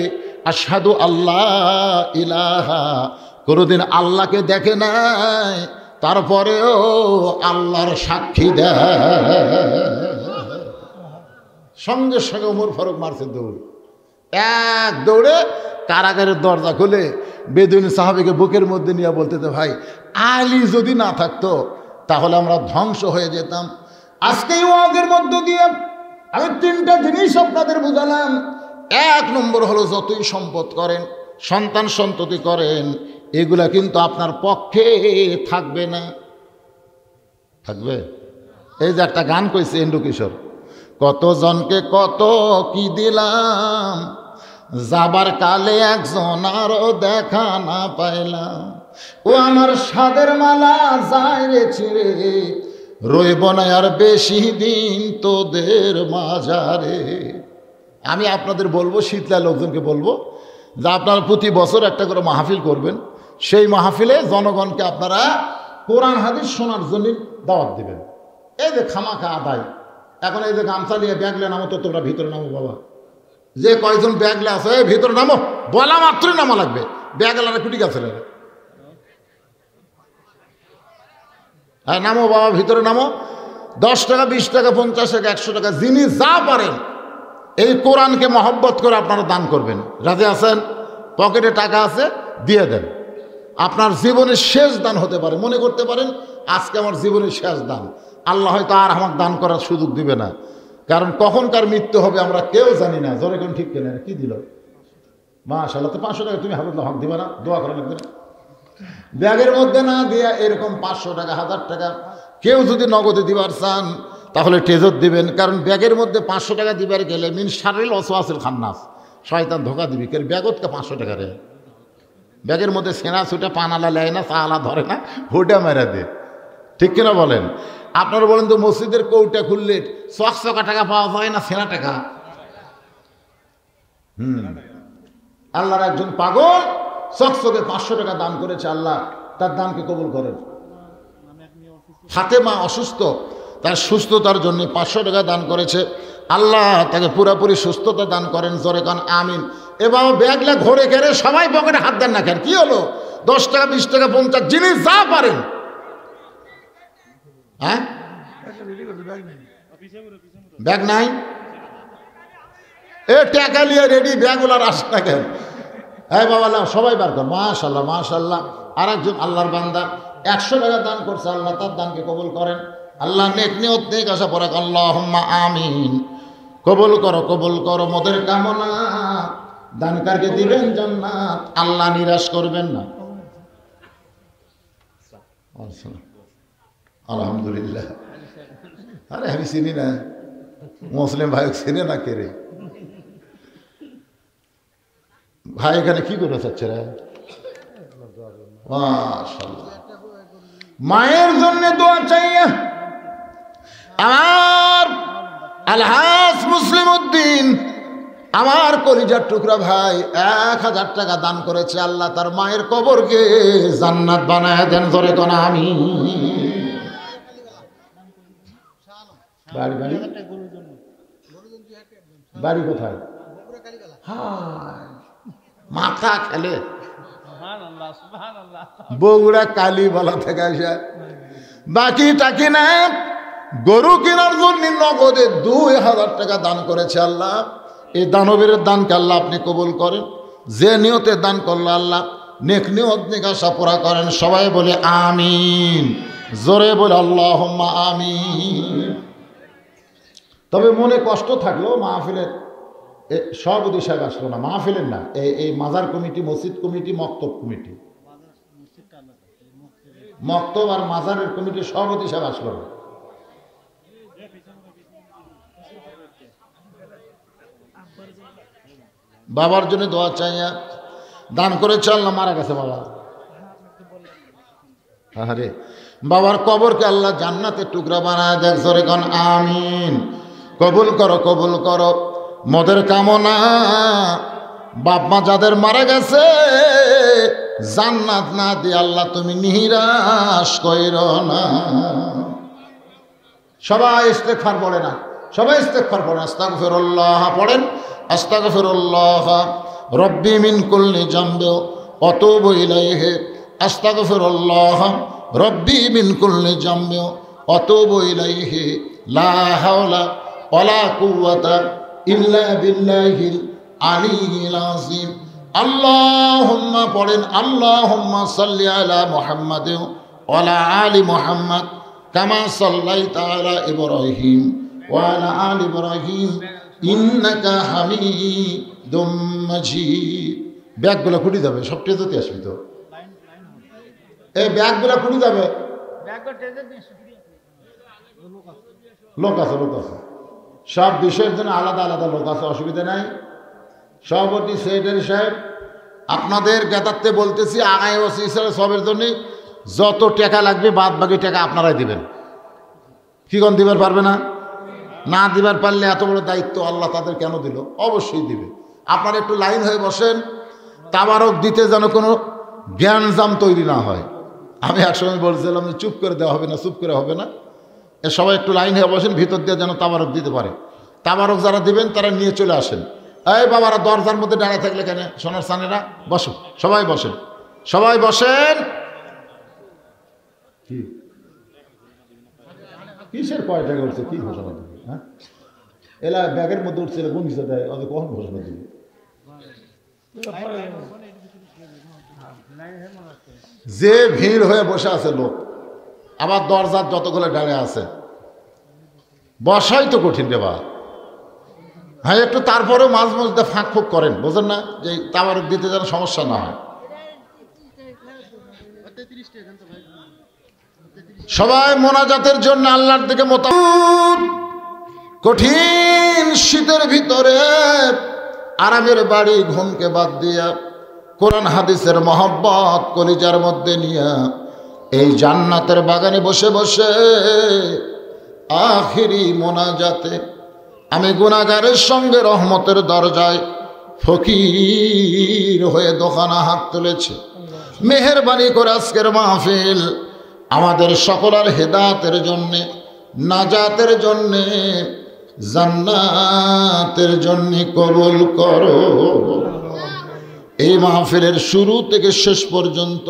আশহাদু আল্লাহ ইলাহা, কোনোদিন আল্লাহকে দেখে নাই, তারপরেও আল্লাহর সাক্ষী দেয়। সঙ্গে সঙ্গে ওমর ফারুক মারছে দৌড়, এক দৌড়ে কারাগারের দরজা খুলে বেদুইন সাহাবীকে বুকের মধ্যে নিয়ে বলতেছে ভাই, আলী যদি না থাকতো তাহলে আমরা ধ্বংস হয়ে যেতাম। আজকে এই ওয়াজের মধ্য দিয়ে আমি 3টা জিনিস আপনাদের বুঝালাম। 1 নম্বর হলো যতই সম্পদ করেন, সন্তান সন্ততি করেন, এগুলা কিন্তু আপনার পক্ষে থাকবে না। থাকবে? এই যে একটা গান কইছে এন্ডু কিশোর, কতজনকে কত কি দিলাম, যাবার কালে একজন আরো দেখা না পাইলাম, ও আমার সাদের মালা যায় রে ছিঁড়ে, রইব না আর বেশি দিন তোদের মাঝারে। আমি আপনাদের বলবো, শীতলা লোকজনকে বলবো যে আপনারা প্রতি বছর একটা করে মাহফিল করবেন। সেই মাহফিলে জনগণকে আপনারা কোরআন হাদিস শোনার জন্য দাওয়াত দিবেন। এই যে খামাখা আদায়, এখন এই যে গামছা নিয়ে ব্যাগলে নামো, তো তোমরা ভিতরে নামো বাবা। যে কয়জন ব্যাগলে আছে ভিতরে নামো, বলা মাত্রই নামা লাগবে। ব্যাগলারা কুটি গেছে, হ্যাঁ নামো বাবা, ভিতরে নামো। 10 টাকা, 20 টাকা, 50 টাকা, 100 টাকা, যিনি যা পারেন এই কোরআনকে মহব্বত করে আপনারা দান করবেন। রাজি আছেন? পকেটে টাকা আছে, দিয়ে দেন। আপনার জীবনের শেষ দান হতে পারে। মনে করতে পারেন আজকে আমার জীবনের শেষ দান, আল্লাহ হয়তো আর আমাকে দান করার সুযোগ দিবে না, কারণ কখনকার মৃত্যু হবে আমরা কেউ জানি না। জোরে কোন ঠিক কেনা? কি দিল মাশাআল্লাহ, তো 500 টাকা তুমি হাফেজুল্লাহ হক দিবা না? দোয়া করা লাগবে না? ব্যাগের মধ্যে না দিয়া এরকম 500 টাকা, 1000 টাকা কেউ যদি নগদে দিবার চান তাহলে টেজত দিবেন, কারণ ব্যাগের মধ্যে 500 টাকা দিবার গেলে মিন শারিল ওয়াসওয়াসিল খান্নাস, শয়তান ধোকা দিবি। কেন ব্যাগতকে 500 টাকা রে? ব্যাগের মধ্যে সেনা ছুটে পানালা লেয় না, চালা ধরে না, হোটা মেরা দে। ঠিক কিনা বলেন? আপনারা বলেন তো মসজিদের কৌটা খুললে চকচকা টাকা পাওয়া যায় না সেনা টাকা? আল্লাহর একজন পাগল চকচকে 500 টাকা দান করেছে, আল্লাহ তার দানকে কবুল করেন। ফাতেমা অসুস্থ, তার সুস্থতার জন্য 500 টাকা দান করেছে, আল্লাহ তাকে পুরোপুরি সুস্থতা দান করেন। জোরে কান আমিন। এবার ব্যাগলা ঘোরে ঘেরে সবাই পকেটে হাত দেন না কেন? কি হলো? 10 টাকা, 20 টাকা, 50, যিনি যা পারেন। হ্যাঁ ব্যাগ নাই? এ টাকা নিয়ে রেডি, ব্যাগুলার আসে না কেন? হ্যাঁ বাবা সবাই বার কর। মাশাল্লাহ মাশাল্লাহ। আর একজন আল্লাহর বান্দা 100 টাকা দান করছে, আল্লাহ তার দানকে কবুল করেন। আল্লাহ নেক নিয়ত নেক আশা পড়াক, আল্লাহুম্মা আমিন। কবুল করো মোদের কামনা, দানকারকে দিবেন জান্নাত, আল্লাহ নিরাশ করবেন না। আলহামদুলিল্লাহ। আরে আমি চিনি না, মুসলিম ভাই চিনে না কে রে ভাই? এখানে কি করে চাচ্ছে রে? মাশাআল্লাহ। মায়ের জন্য দোয়া চাইয়া আমার আলহাজ মুসলিম উদ্দিন, আমার কলিজার টুকরা ভাই 1000 টাকা দান করেছে। আল্লাহ তার মায়ের কবরকে জান্নাত বানায় দেন, ধরে কোন আমি। বাড়ি বাড়ি বাড়ি কোথায়? মাথা খেলে বগুড়া কালীবালা থেকে আসে। বাকি টাকি না, গরু কেনার জন্য নগদে 2000 টাকা দান করেছে। আল্লাহ এই দানবীর দানকে আল্লাহ আপনি কবুল করেন। যে নিয়তে দান করলো আল্লাহ নেক নিয়ত নেক আশা পুরা করেন। সবাই বলে আমিন, জোরে বলে আল্লাহুম্মা আমিন। তবে মনে কষ্ট থাকলো, মাহফিলের সভাপতি সাহেব আসলো না, মাহফিলের না, এই মাজার কমিটি, মসজিদ কমিটি, মক্তব কমিটি, মক্তব আর মাজারের কমিটির সভাপতি সাহেব আসলো না। বাবার জন্য দোয়া চাইয়া দান করেছে, আল্লাহ মারা গেছে বাবা। আরে বাবার কবরকে আল্লাহ জান্নাতের টুকরা বানায় দেখ, জোরে কোন আমিন। কবুল করো মোদের কামনা। বাপ মা যাদের মারা গেছে জান্নাত না দিয়ে আল্লাহ তুমি নিরাশ কইরো না। সবাই ইস্তেগফার পড়ে না, সবাই ইস্তেগফার পড়েন। আস্তাগফিরুল্লাহ পড়েন, আস্তাগফিরুল্লাহ রব্বি মিন কুল্লি জামবি ওয়া আতুবু ইলাইহি। আস্তাগফিরুল্লাহ রব্বি মিন কুল্লি জামবি ওয়া আতুবু ইলাইহি। লা হাওলা ওয়ালা কুওয়াতা ইল্লা বিল্লাহিল আলিয়্যিল আযীম। আল্লাহুম্মা পড়েন, আল্লাহুম্মা সাল্লি আলা মুহাম্মাদিন ওয়া আলা আলি মুহাম্মাদ কামা সাল্লাইতা আলা ইব্রাহিম ওয়া আলা আলি ইব্রাহিম ইন্নাকা হামিদুম মাজিদ। ব্যাগগুলো খুঁটি যাবে, সব ট্রেজেতে আসবি তো, এই ব্যাগগুলো খুঁটি যাবে। লোক আছে সব বিষয়ের জন্য আলাদা আলাদা লোক আছে, অসুবিধা নাই। সভাপতি সেক্রেটারি সাহেব আপনাদের জ্ঞাতার্থে বলতেছি, আগামী বছর ইসলামের সবের জন্য যত টাকা লাগবে বাদ বাকি টাকা আপনারাই দিবেন। কি কোন দিবার পারবে না? না দিবার পারলে এত বড় দায়িত্ব আল্লাহ তাদের কেন দিল? অবশ্যই দিবে। আপনারা একটু লাইন হয়ে বসেন, তাবারক দিতে যেন কোনো জ্ঞানজাম তৈরি না হয়। আমি একসময় বলছিলাম যে চুপ করে দেওয়া হবে না, চুপ করে হবে না, সবাই একটু লাইন হয়ে বসেন, ভিতর দিয়ে যেন তাবারক দিতে পারে। তাবারক যারা দিবেন তারা নিয়ে চলে আসেন। এই বাবারা দরজার মধ্যে দাঁড়িয়ে থাকলে কেন? সোনার সানেরা বসো, সবাই বসেন, সবাই বসেন। কিসের কয় টাকা উঠছে? কি ঘোষণা দিবি? হ্যাঁ, এলা ব্যাগের মধ্যে উঠছে, বঙ্গিসা দেয়, ওদের কখন ঘোষণা দিবি? যে ভিড় হয়ে বসে আছে লোক, আবার দরজার যতগুলো ডালে আছে, বসাই তো কঠিন রে বা। হ্যাঁ, একটু তারপরেও মাঝ মধ্যে ফাঁক ফুক করেন, বোঝেন না যে তাবারক দিতে যেন সমস্যা না হয়। সবাই মোনাজাতের জন্য আল্লাহর দিকে মোতায়েন। কঠিন শীতের ভিতরে আরামের বাড়ি ঘুমকে বাদ দিয়া কোরআন হাদিসের মহব্বত কলিজার মধ্যে নিয়া এই জান্নাতের বাগানে বসে বসে আখিরি মোনাজাতে আমি গুনাহগারের সঙ্গে রহমতের দরজায় ফকির হয়ে দোকানা হাত তুলেছে। মেহেরবানি করে আজকের মাহফিল আমাদের সকলের হেদায়েতের জন্যে, নাজাতের জন্যে, জান্নাতের জন্যে কবুল করো। এই মাহফিলের শুরু থেকে শেষ পর্যন্ত